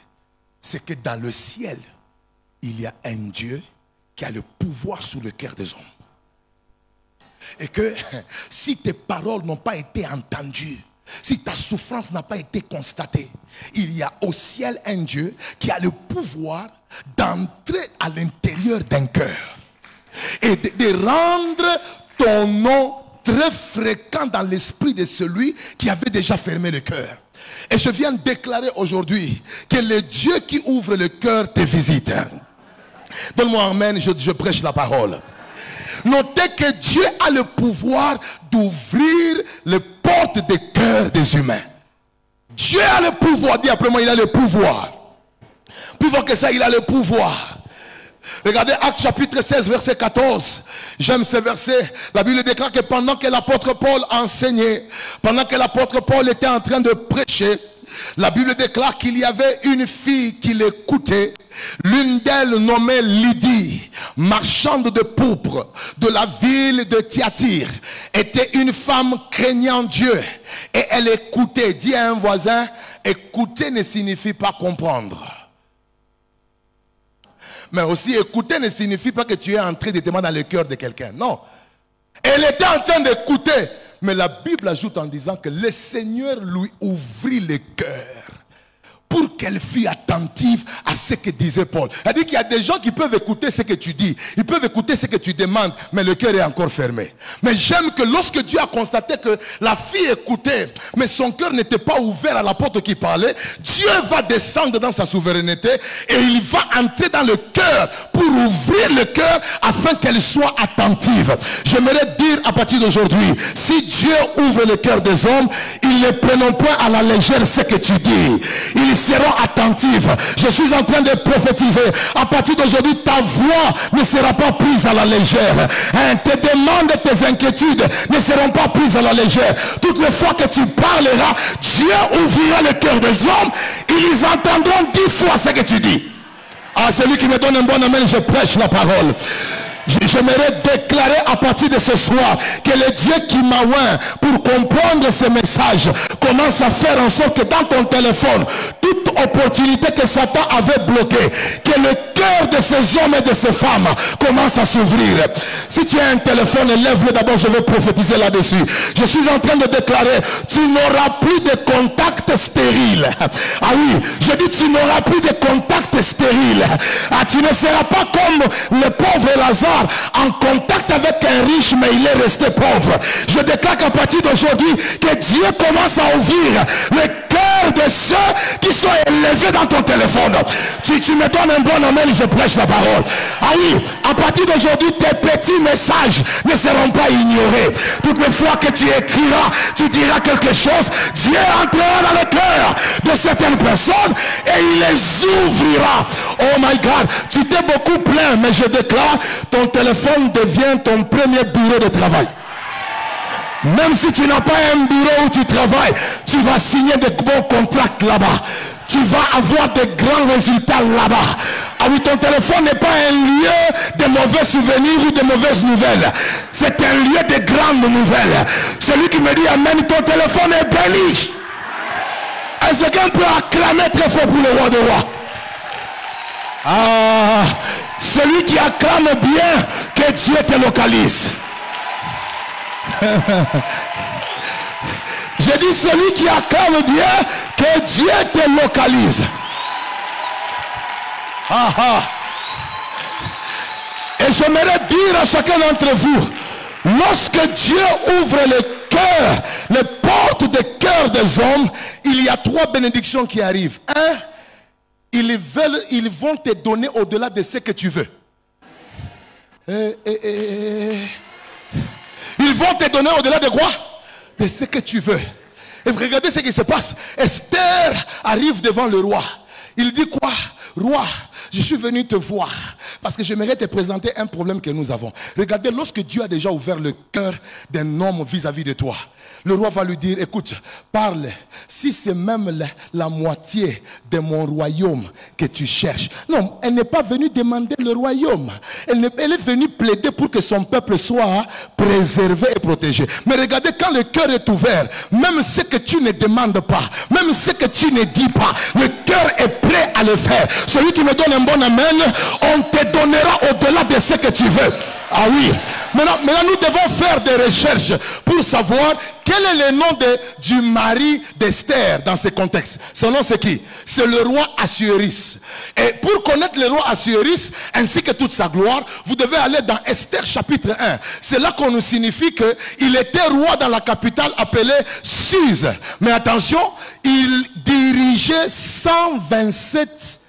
C'est que dans le ciel, il y a un Dieu qui a le pouvoir sur le cœur des hommes. Et que si tes paroles n'ont pas été entendues, si ta souffrance n'a pas été constatée, il y a au ciel un Dieu qui a le pouvoir d'entrer à l'intérieur d'un cœur et de rendre ton nom très fréquent dans l'esprit de celui qui avait déjà fermé le cœur. Et je viens de déclarer aujourd'hui que le Dieu qui ouvre le cœur te visite. Donne-moi un amen, je prêche la parole. Notez que Dieu a le pouvoir d'ouvrir les portes des cœurs des humains. Dieu a le pouvoir, dis après moi, il a le pouvoir. Plus fort que ça, il a le pouvoir. Regardez Actes chapitre 16, verset 14. J'aime ce verset. La Bible déclare que pendant que l'apôtre Paul enseignait, pendant que l'apôtre Paul était en train de prêcher, la Bible déclare qu'il y avait une fille qui l'écoutait. L'une d'elles, nommée Lydie, marchande de pourpre de la ville de Thyatire, était une femme craignant Dieu. Et elle écoutait. Dis à un voisin, écouter ne signifie pas comprendre. Mais aussi écouter ne signifie pas que tu es entré directement dans le cœur de quelqu'un. Non. Elle était en train d'écouter. Mais la Bible ajoute en disant que le Seigneur lui ouvrit le cœur pour qu'elle fût attentive à ce que disait Paul. Elle dit qu'il y a des gens qui peuvent écouter ce que tu dis. Ils peuvent écouter ce que tu demandes, mais le cœur est encore fermé. Mais j'aime que lorsque Dieu a constaté que la fille écoutait, mais son cœur n'était pas ouvert à la porte qui parlait, Dieu va descendre dans sa souveraineté et il va entrer dans le cœur pour ouvrir le cœur afin qu'elle soit attentive. J'aimerais dire à partir d'aujourd'hui, si Dieu ouvre le cœur des hommes, ils ne prennent point à la légère ce que tu dis. Ils seront attentifs. Je suis en train de prophétiser. À partir d'aujourd'hui, ta voix ne sera pas prise à la légère. Tes demandes et tes inquiétudes ne seront pas prises à la légère. Toutes les fois que tu parleras, Dieu ouvrira le cœur des hommes. Ils entendront 10 fois ce que tu dis. Ah, celui qui me donne un bon amen, je prêche la parole. J'aimerais déclarer à partir de ce soir que le Dieu qui m'a oint pour comprendre ce message commence à faire en sorte que dans ton téléphone, toute opportunité que Satan avait bloquée, que le cœur de ces hommes et de ces femmes commence à s'ouvrir. Si tu as un téléphone, lève-le d'abord, je vais prophétiser là-dessus. Je suis en train de déclarer, tu n'auras plus de contacts stériles. Ah oui, je dis tu n'auras plus de contacts stériles. Ah, tu ne seras pas comme le pauvre Lazare, en contact avec un riche, mais il est resté pauvre. Je déclare qu'à partir d'aujourd'hui, que Dieu commence à ouvrir le cœur de ceux qui sont élevés dans ton téléphone. Tu me donnes un bon amen, je prêche la parole. Ah oui, à partir d'aujourd'hui, tes petits messages ne seront pas ignorés. Toutes les fois que tu écriras, tu diras quelque chose, Dieu entrera dans le cœur de certaines personnes et il les ouvrira. Oh my God, tu t'es beaucoup plaint, mais je déclare, ton téléphone devient ton premier bureau de travail. Même si tu n'as pas un bureau où tu travailles, tu vas signer de bons contrats là-bas. Tu vas avoir de grands résultats là-bas. Ah oui, ton téléphone n'est pas un lieu de mauvais souvenirs ou de mauvaises nouvelles. C'est un lieu de grandes nouvelles. Celui qui me dit amen, ton téléphone est béni. Est-ce qu'un peut acclamer très fort pour le roi des rois? Ah, celui qui acclame bien, que Dieu te localise. Je dis celui qui acclame bien, que Dieu te localise. Ah, ah. Et j'aimerais dire à chacun d'entre vous, lorsque Dieu ouvre le cœur, les portes des cœurs des hommes, il y a 3 bénédictions qui arrivent. 1, ils vont te donner au-delà de ce que tu veux. Ils vont te donner au-delà de quoi? De ce que tu veux. Et regardez ce qui se passe. Esther arrive devant le roi. Il dit quoi? Roi, je suis venu te voir parce que j'aimerais te présenter un problème que nous avons. Regardez, lorsque Dieu a déjà ouvert le cœur d'un homme vis-à-vis de toi, le roi va lui dire, écoute, parle, si c'est même la moitié de mon royaume que tu cherches. Non, elle n'est pas venue demander le royaume. Elle est venue plaider pour que son peuple soit préservé et protégé. Mais regardez, quand le cœur est ouvert, même ce que tu ne demandes pas, même ce que tu ne dis pas, le cœur est prêt à le faire. Celui qui me donne un bon amen, on te donnera au-delà de ce que tu veux. Ah oui. Maintenant, nous devons faire des recherches pour savoir quel est le nom du mari d'Esther dans ce contexte. Son nom c'est qui? C'est le roi Assuérus. Et pour connaître le roi Assuérus ainsi que toute sa gloire, vous devez aller dans Esther chapitre 1. C'est là qu'on nous signifie qu'il était roi dans la capitale appelée Suse. Mais attention, il dirigeait 127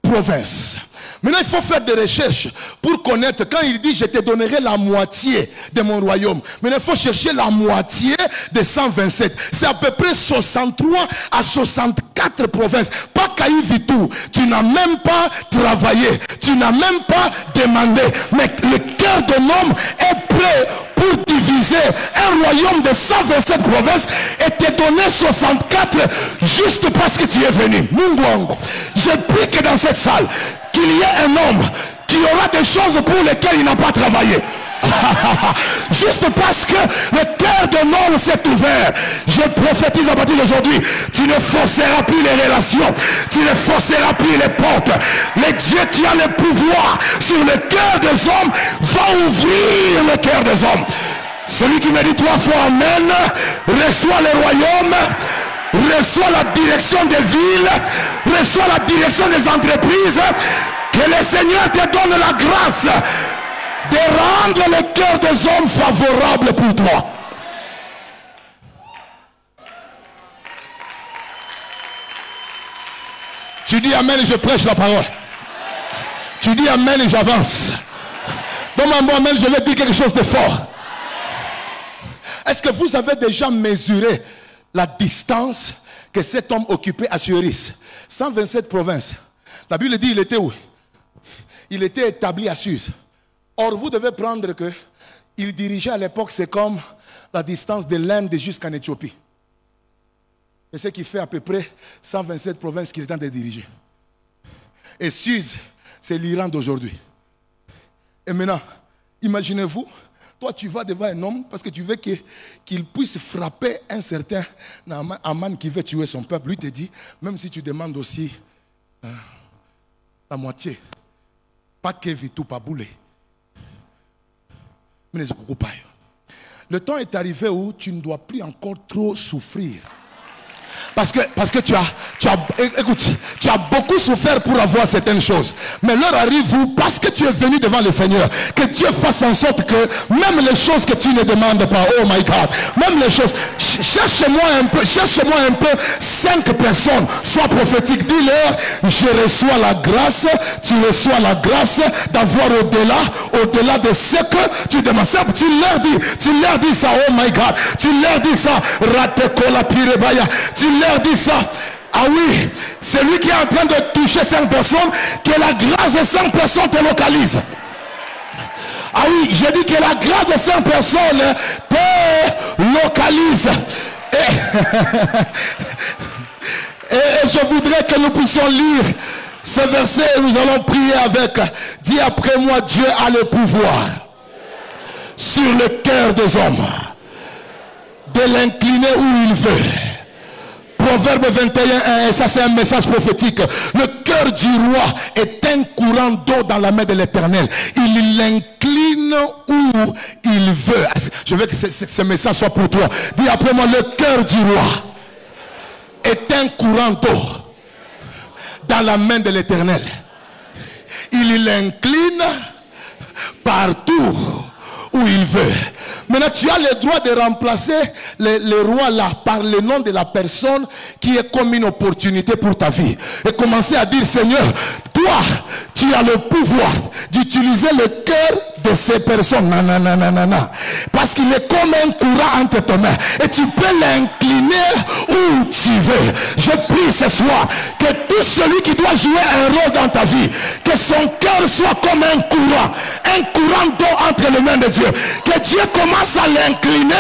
provinces. Maintenant, il faut faire des recherches pour connaître. Quand il dit, je te donnerai la moitié de mon royaume. Maintenant, il faut chercher la moitié de 127. C'est à peu près 63 à 64 provinces. Pas Caïvitou. Tu n'as même pas travaillé. Tu n'as même pas demandé. Mais le cœur de l'homme est prêt pour diviser un royaume de 127 provinces et te donner 64 juste parce que tu es venu. Munguango. Je prie que dans cette salle, qu'il y ait un homme qui aura des choses pour lesquelles il n'a pas travaillé. Juste parce que le cœur de l'homme s'est ouvert. Je prophétise à partir d'aujourd'hui, tu ne forceras plus les relations, tu ne forceras plus les portes. Le Dieu qui a le pouvoir sur le cœur des hommes va ouvrir le cœur des hommes. Celui qui me dit 3 fois amen, reçoit le royaume, reçoit la direction des villes, reçoit la direction des entreprises. Que le Seigneur te donne la grâce de rendre le cœur des hommes favorable pour toi. Tu dis amen et je prêche la parole. Tu dis amen et j'avance. Dans mon amen, je vais dire quelque chose de fort. Est-ce que vous avez déjà mesuré la distance que cet homme occupait à Assuérus? 127 provinces. La Bible dit, il était où? Il était établi à Suse. Or, vous devez prendre que il dirigeait à l'époque, c'est comme la distance de l'Inde jusqu'en Éthiopie. Et ce qui fait à peu près 127 provinces qu'il est en train de diriger. Et Suse, c'est l'Iran d'aujourd'hui. Et maintenant, imaginez-vous, toi tu vas devant un homme parce que tu veux qu'il puisse frapper un certain Aman qui veut tuer son peuple. Lui te dit, même si tu demandes aussi la moitié, pas que tout pas bouler. Mais les occupailles. Le temps est arrivé où tu ne dois plus encore trop souffrir. Parce que tu as beaucoup souffert pour avoir certaines choses. Mais l'heure arrive où, parce que tu es venu devant le Seigneur, que Dieu fasse en sorte que même les choses que tu ne demandes pas, oh my God, même les choses, cherche-moi un peu 5 personnes, sois prophétique, dis-leur, je reçois la grâce, tu reçois la grâce d'avoir au-delà de ce que tu demandes. Tu leur dis ça, oh my God, tu leur dis ça, ratekola pirebaya, tu leur dis ça. Ah oui, c'est lui qui est en train de toucher 5 personnes, que la grâce de 5 personnes te localise. Ah oui, j'ai dit que la grâce de 5 personnes te localise. Et je voudrais que nous puissions lire ce verset et nous allons prier avec. Dis après moi, Dieu a le pouvoir sur le cœur des hommes de l'incliner où il veut. Proverbe 21, et ça c'est un message prophétique. Le cœur du roi est un courant d'eau dans la main de l'Éternel. Il l'incline où il veut. Je veux que ce message soit pour toi. Dis après moi, le cœur du roi est un courant d'eau dans la main de l'Éternel. Il l'incline partout où il veut. Maintenant, tu as le droit de remplacer le roi là par le nom de la personne qui est comme une opportunité pour ta vie. Et commencer à dire, Seigneur, toi, tu as le pouvoir d'utiliser le cœur de ces personnes. Nanana. Parce qu'il est comme un courant entre tes mains. Et tu peux l'incliner où tu veux. Je prie ce soir que tout celui qui doit jouer un rôle dans ta vie, que son cœur soit comme un courant d'eau entre les mains de Dieu. Que Dieu commence à l'incliner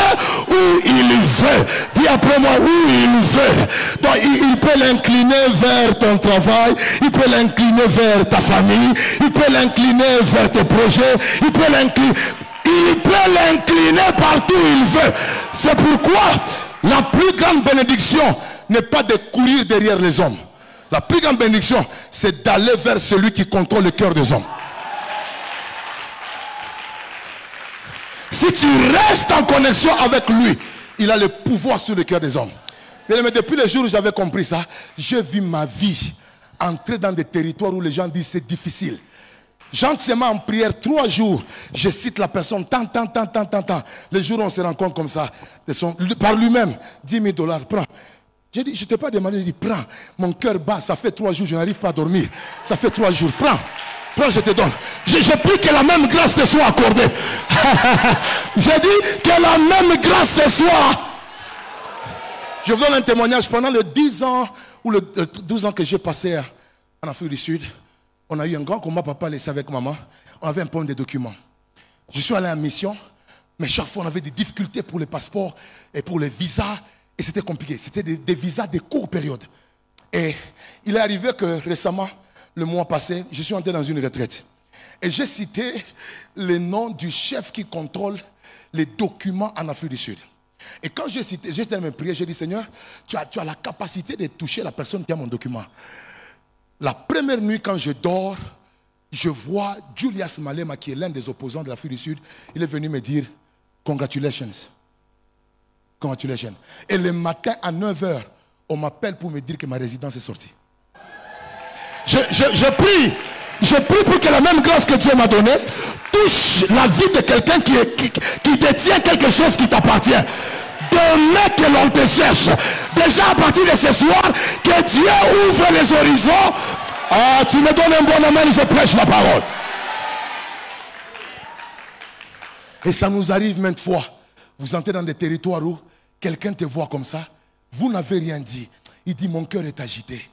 où il veut. Dis après moi, où il veut. Donc il peut l'incliner vers ton travail, il peut l'incliner vers ta famille, il peut l'incliner vers tes projets, il peut l'incliner partout où il veut. C'est pourquoi la plus grande bénédiction n'est pas de courir derrière les hommes. La plus grande bénédiction, c'est d'aller vers celui qui contrôle le cœur des hommes. Si tu restes en connexion avec lui, il a le pouvoir sur le cœur des hommes. Mais depuis le jour où j'avais compris ça, j'ai vu ma vie entrer dans des territoires où les gens disent c'est difficile. Gentiment en prière 3 jours, je cite la personne tant. Le jour où on se rencontre comme ça, par lui-même, 10 000 $, prends. J'ai dit, je ne t'ai pas demandé, j'ai dit, prends. Mon cœur bat, ça fait 3 jours, je n'arrive pas à dormir. Ça fait 3 jours, prends. Prends, je te donne. Je prie que la même grâce te soit accordée. J'ai dit que la même grâce te soit. Je vous donne un témoignage. Pendant les 10 ans ou les 12 ans que j'ai passé en Afrique du Sud, on a eu un grand combat, papa laissé avec maman. On avait un problème de documents. Je suis allé en mission, mais chaque fois on avait des difficultés pour les passeports et pour les visas. Et c'était compliqué. C'était des visas de courte période. Et il est arrivé que récemment, le mois passé, je suis entré dans une retraite. Et j'ai cité le nom du chef qui contrôle les documents en Afrique du Sud. Et quand j'ai cité, j'ai tellement prié, j'ai dit, Seigneur, tu as la capacité de toucher la personne qui a mon document. La première nuit, quand je dors, je vois Julius Malema, qui est l'un des opposants de l'Afrique du Sud. Il est venu me dire, congratulations. Congratulations. Et le matin à 9 h, on m'appelle pour me dire que ma résidence est sortie. Je prie pour que la même grâce que Dieu m'a donnée touche la vie de quelqu'un qui détient quelque chose qui t'appartient. Demain que l'on te cherche, déjà à partir de ce soir, que Dieu ouvre les horizons. Ah, tu me donnes un bon amen, je prêche la parole. Et ça nous arrive maintes fois. Vous entrez dans des territoires où quelqu'un te voit comme ça, vous n'avez rien dit. Il dit, mon cœur est agité.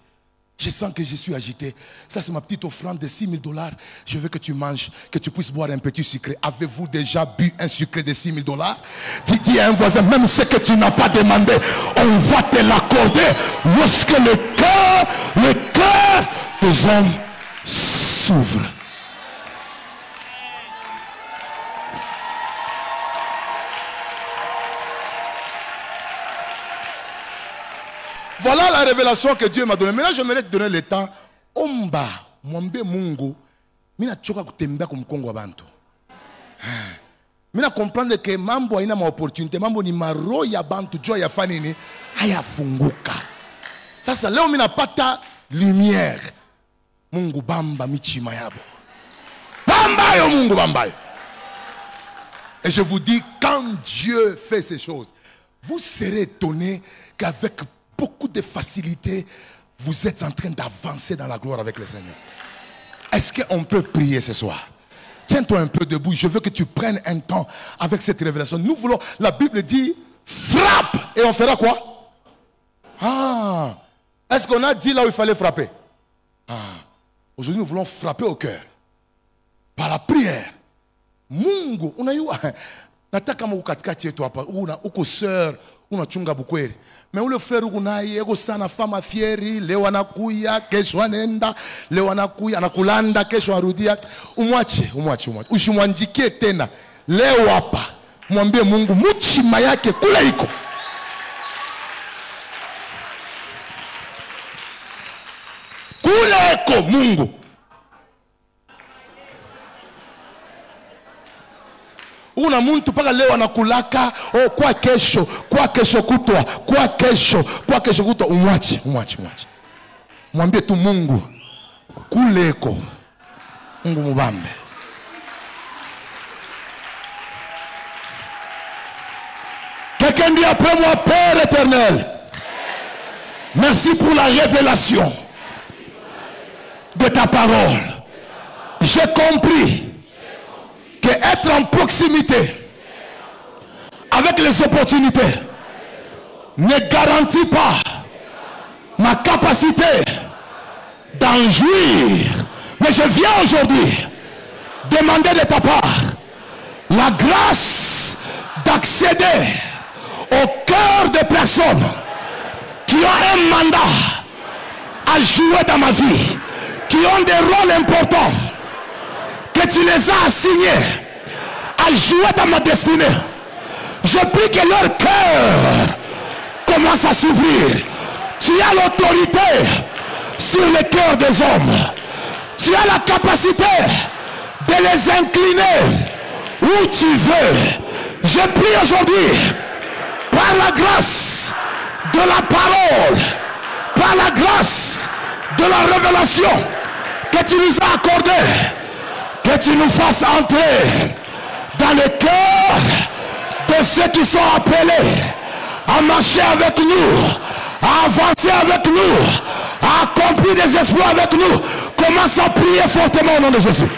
Je sens que je suis agité. Ça, c'est ma petite offrande de 6 000 $. Je veux que tu manges, que tu puisses boire un petit sucré. Avez-vous déjà bu un sucré de 6 000 $? Dis à un voisin, même ce que tu n'as pas demandé, on va te l'accorder lorsque le cœur des hommes s'ouvre. Voilà la révélation que Dieu m'a donnée. Maintenant, j'aimerais te donner le temps. Omba, mwambe mungu, mina choka kutembea kumkongo wa bantu. Mina comprendre que mambo haina opportunité, mambo ni maro ya bantu, joy ya fanini, hayafunguka. Sasa leo mina pata lumière. Mungu bamba michima yabo. Bamba yo mungu bamba yo. Et je vous dis, quand Dieu fait ces choses, vous serez étonnés qu'avec beaucoup de facilité, vous êtes en train d'avancer dans la gloire avec le Seigneur. Est-ce qu'on peut prier ce soir? Tiens-toi un peu debout. Je veux que tu prennes un temps avec cette révélation. Nous voulons, la Bible dit, frappe. Et on fera quoi? Ah, est-ce qu'on a dit là où il fallait frapper? Ah, aujourd'hui nous voulons frapper au cœur. Par la prière. Mungu, on a eu, nataka mungu katikati yetu hapa, uko sœur, unachunga bukweri. Mais où le frère unaye ego sana fama fieri, leo anakuya, kesho anaenda, leo anakuya, anakulanda, kesho arudia. Umwache. Usimwanjikie tena. Leo hapa, mwambie Mungu mchima yake kule iko. Kule iko Mungu. Una muntu paka leo anakulaka, oh kwa kesho kutwa, umwache. Mwambie tu Mungu kuleko. Mungu mubambe. Quelqu'un dit après moi, Père éternel, merci pour la révélation de ta parole. J'ai compris que proximité avec les opportunités ne garantit pas ma capacité d'en jouir. Mais je viens aujourd'hui demander de ta part la grâce d'accéder au cœur des personnes qui ont un mandat à jouer dans ma vie, qui ont des rôles importants, que tu les as assignés à jouer dans ma destinée. Je prie que leur cœur commence à s'ouvrir. Tu as l'autorité sur le cœur des hommes. Tu as la capacité de les incliner où tu veux. Je prie aujourd'hui, par la grâce de la parole, par la grâce de la révélation que tu nous as accordée, que tu nous fasses entrer dans le cœur de ceux qui sont appelés à marcher avec nous, à avancer avec nous, à accomplir des exploits avec nous. Commence à prier fortement au nom de Jésus.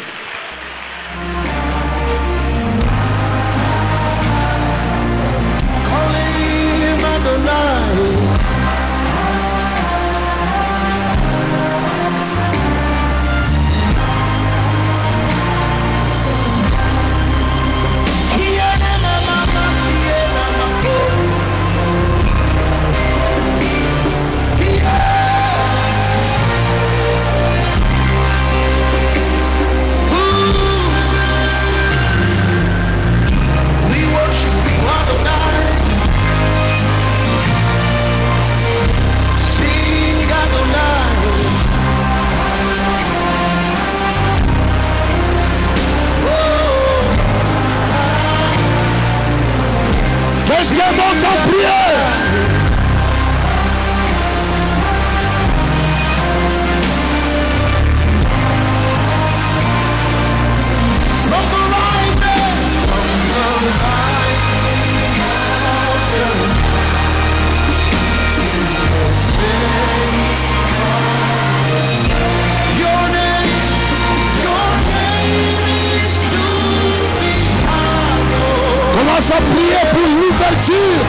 Commence à prier pour l'ouverture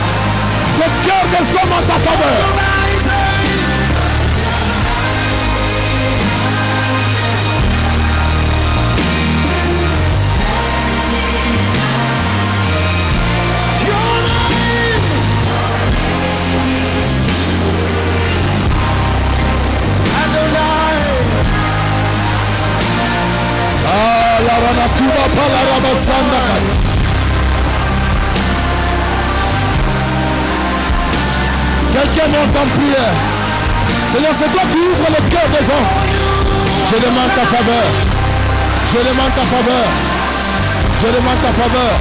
de cœur des hommes en ta faveur. Ah, la ranakuba pala rabasanda kaya. Quelqu'un monte en prière. Seigneur, c'est toi qui ouvres le cœur des hommes. Je demande ta faveur. Je demande ta faveur. Je demande ta faveur.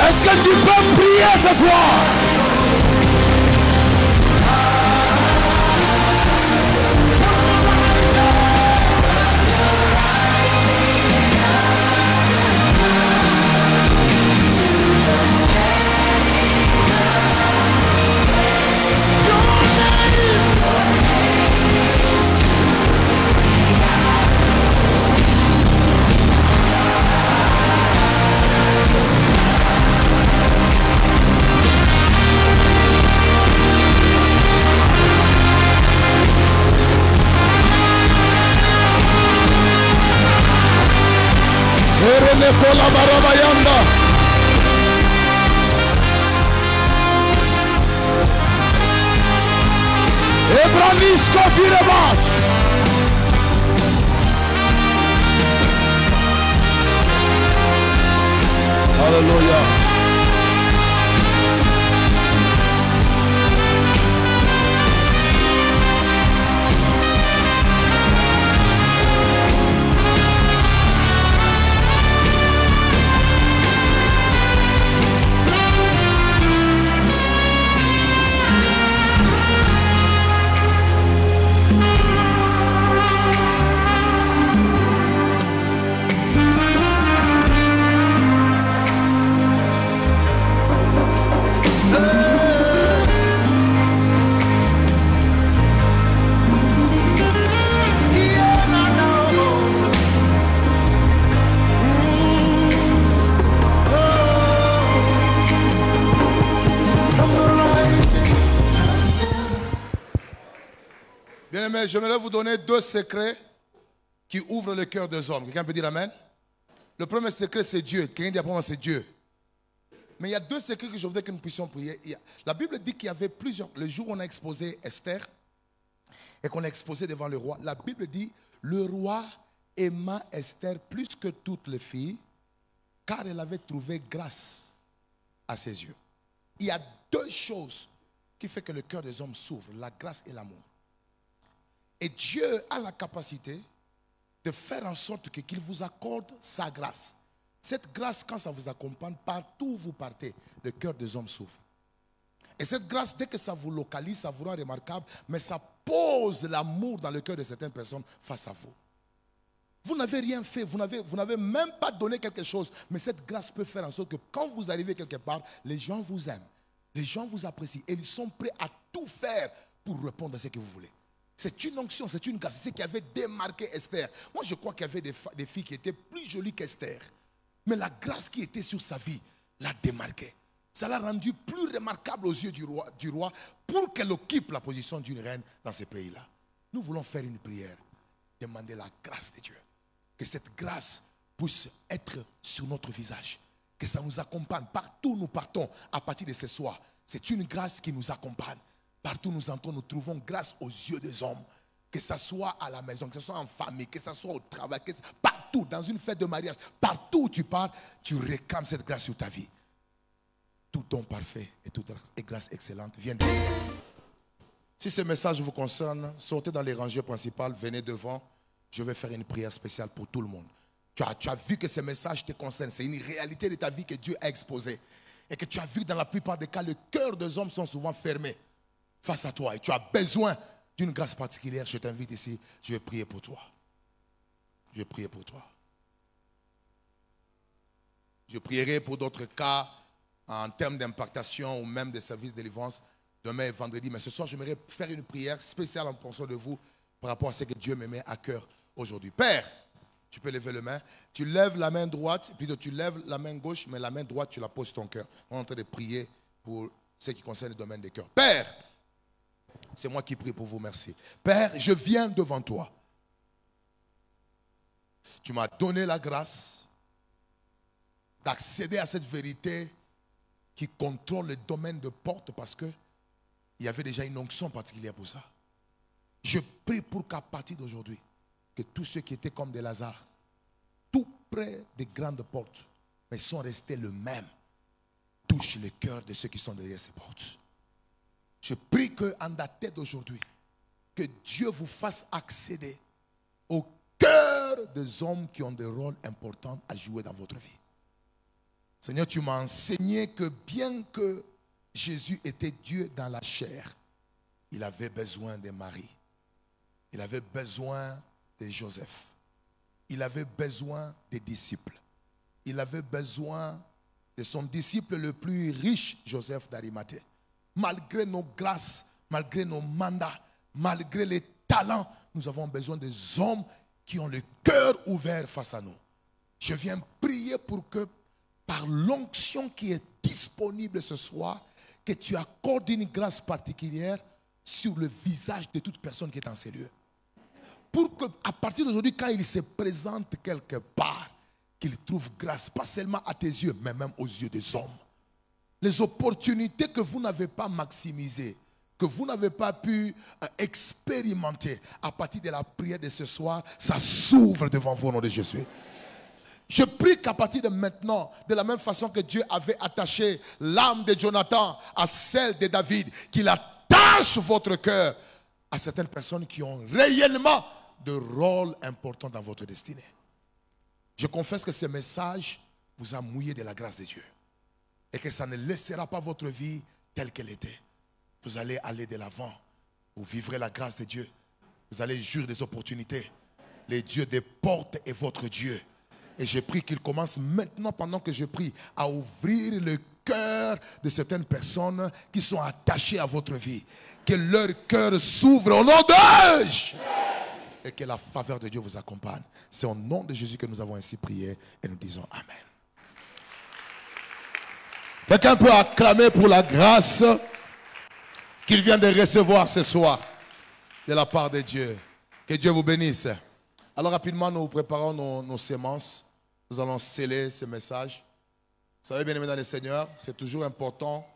Est-ce que tu peux prier ce soir? Kola barabayanda. Ebranis kofirebash. Hallelujah. Bien-aimés, j'aimerais vous donner 2 secrets qui ouvrent le cœur des hommes. Quelqu'un peut dire amen? Le premier secret, c'est Dieu. Quelqu'un dit après moi, c'est Dieu. Mais il y a 2 secrets que je voudrais que nous puissions prier. La Bible dit qu'il y avait plusieurs... Le jour où on a exposé Esther et qu'on a exposé devant le roi, la Bible dit, le roi aima Esther plus que toutes les filles, car elle avait trouvé grâce à ses yeux. Il y a 2 choses qui font que le cœur des hommes s'ouvre, la grâce et l'amour. Et Dieu a la capacité de faire en sorte qu'il vous accorde sa grâce. Cette grâce, quand ça vous accompagne, partout où vous partez, le cœur des hommes s'ouvre. Et cette grâce, dès que ça vous localise, ça vous rend remarquable, mais ça pose l'amour dans le cœur de certaines personnes face à vous. Vous n'avez rien fait, vous n'avez même pas donné quelque chose, mais cette grâce peut faire en sorte que quand vous arrivez quelque part, les gens vous aiment, les gens vous apprécient et ils sont prêts à tout faire pour répondre à ce que vous voulez. C'est une onction, c'est une grâce. C'est ce qui avait démarqué Esther. Moi, je crois qu'il y avait des filles qui étaient plus jolies qu'Esther. Mais la grâce qui était sur sa vie l'a démarquée. Ça l'a rendue plus remarquable aux yeux du roi pour qu'elle occupe la position d'une reine dans ce pays-là. Nous voulons faire une prière, demander la grâce de Dieu. Que cette grâce puisse être sur notre visage. Que ça nous accompagne. Partout où nous partons à partir de ce soir. C'est une grâce qui nous accompagne. Partout où nous entrons, nous trouvons grâce aux yeux des hommes. Que ce soit à la maison, que ce soit en famille, que ce soit au travail, partout, dans une fête de mariage, partout où tu pars, tu réclames cette grâce sur ta vie. Tout don parfait et toute grâce excellente vient de Dieu. Si ce message vous concerne, sortez dans les rangées principales, venez devant. Je vais faire une prière spéciale pour tout le monde. Tu as vu que ce message te concerne. C'est une réalité de ta vie que Dieu a exposée. Et que tu as vu que dans la plupart des cas, le cœur des hommes sont souvent fermés face à toi. Et tu as besoin d'une grâce particulière. Je t'invite ici. Je vais prier pour toi. Je vais prier pour toi. Je prierai pour d'autres cas en termes d'impactation ou même de services de délivrance demain et vendredi. Mais ce soir, j'aimerais faire une prière spéciale en pensant de vous par rapport à ce que Dieu me met à cœur aujourd'hui. Père, tu peux lever la main. Tu lèves la main droite, puis tu lèves la main gauche, mais la main droite, tu la poses sur ton cœur. On est en train de prier pour ce qui concerne le domaine des cœurs. Père, c'est moi qui prie pour vous, merci. Père, je viens devant toi. Tu m'as donné la grâce d'accéder à cette vérité qui contrôle le domaine de porte parce qu'il y avait déjà une onction particulière pour ça. Je prie pour qu'à partir d'aujourd'hui, que tous ceux qui étaient comme des Lazare, tout près des grandes portes, mais sont restés le même, touchent le cœur de ceux qui sont derrière ces portes. Je prie qu'en datant d'aujourd'hui, que Dieu vous fasse accéder au cœur des hommes qui ont des rôles importants à jouer dans votre vie. Seigneur, tu m'as enseigné que bien que Jésus était Dieu dans la chair, il avait besoin de Marie. Il avait besoin de Joseph. Il avait besoin des disciples. Il avait besoin de son disciple le plus riche, Joseph d'Arimathée. Malgré nos grâces, malgré nos mandats, malgré les talents, nous avons besoin des hommes qui ont le cœur ouvert face à nous. Je viens prier pour que, par l'onction qui est disponible ce soir, que tu accordes une grâce particulière sur le visage de toute personne qui est en ces lieux. Pour qu'à partir d'aujourd'hui, quand il se présente quelque part, qu'il trouve grâce, pas seulement à tes yeux, mais même aux yeux des hommes. Les opportunités que vous n'avez pas maximisées, que vous n'avez pas pu expérimenter à partir de la prière de ce soir, ça s'ouvre devant vous au nom de Jésus. Je prie qu'à partir de maintenant, de la même façon que Dieu avait attaché l'âme de Jonathan à celle de David, qu'il attache votre cœur à certaines personnes qui ont réellement de rôles importants dans votre destinée. Je confesse que ce message vous a mouillé de la grâce de Dieu et que ça ne laissera pas votre vie telle qu'elle était. Vous allez aller de l'avant, vous vivrez la grâce de Dieu, vous allez jouir des opportunités. Le Dieu des portes est votre Dieu. Et je prie qu'il commence maintenant, pendant que je prie, à ouvrir le cœur de certaines personnes qui sont attachées à votre vie. Que leur cœur s'ouvre au nom de Jésus. Et que la faveur de Dieu vous accompagne. C'est au nom de Jésus que nous avons ainsi prié et nous disons Amen. Quelqu'un peut acclamer pour la grâce qu'il vient de recevoir ce soir. de la part de Dieu. Que Dieu vous bénisse. Alors rapidement, nous préparons nos sémences. Nous allons sceller ce message. Vous savez, bien aimés dans le Seigneur, c'est toujours important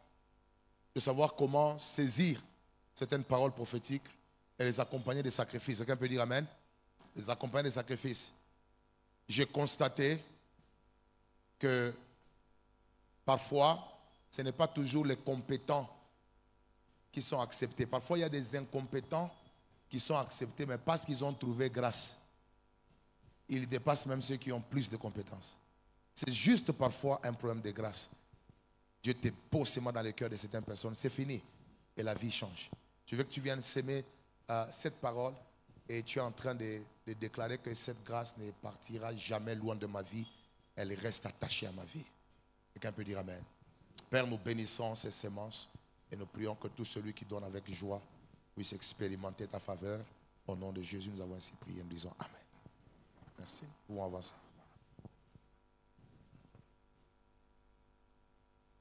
de savoir comment saisir certaines paroles prophétiques et les accompagner des sacrifices. Quelqu'un peut dire Amen? Les accompagner des sacrifices. J'ai constaté que parfois, ce n'est pas toujours les compétents qui sont acceptés. Parfois, il y a des incompétents qui sont acceptés, mais parce qu'ils ont trouvé grâce. Ils dépassent même ceux qui ont plus de compétences. C'est juste parfois un problème de grâce. Dieu te pose seulement dans le cœur de certaines personnes. C'est fini. Et la vie change. Je veux que tu viennes s'aimer cette parole et tu es en train de déclarer que cette grâce ne partira jamais loin de ma vie. Elle reste attachée à ma vie. Quelqu'un peut dire Amen. Père, nous bénissons ces semences et nous prions que tout celui qui donne avec joie puisse expérimenter ta faveur. Au nom de Jésus, nous avons ainsi prié. Nous disons Amen. Merci. Vous avancer.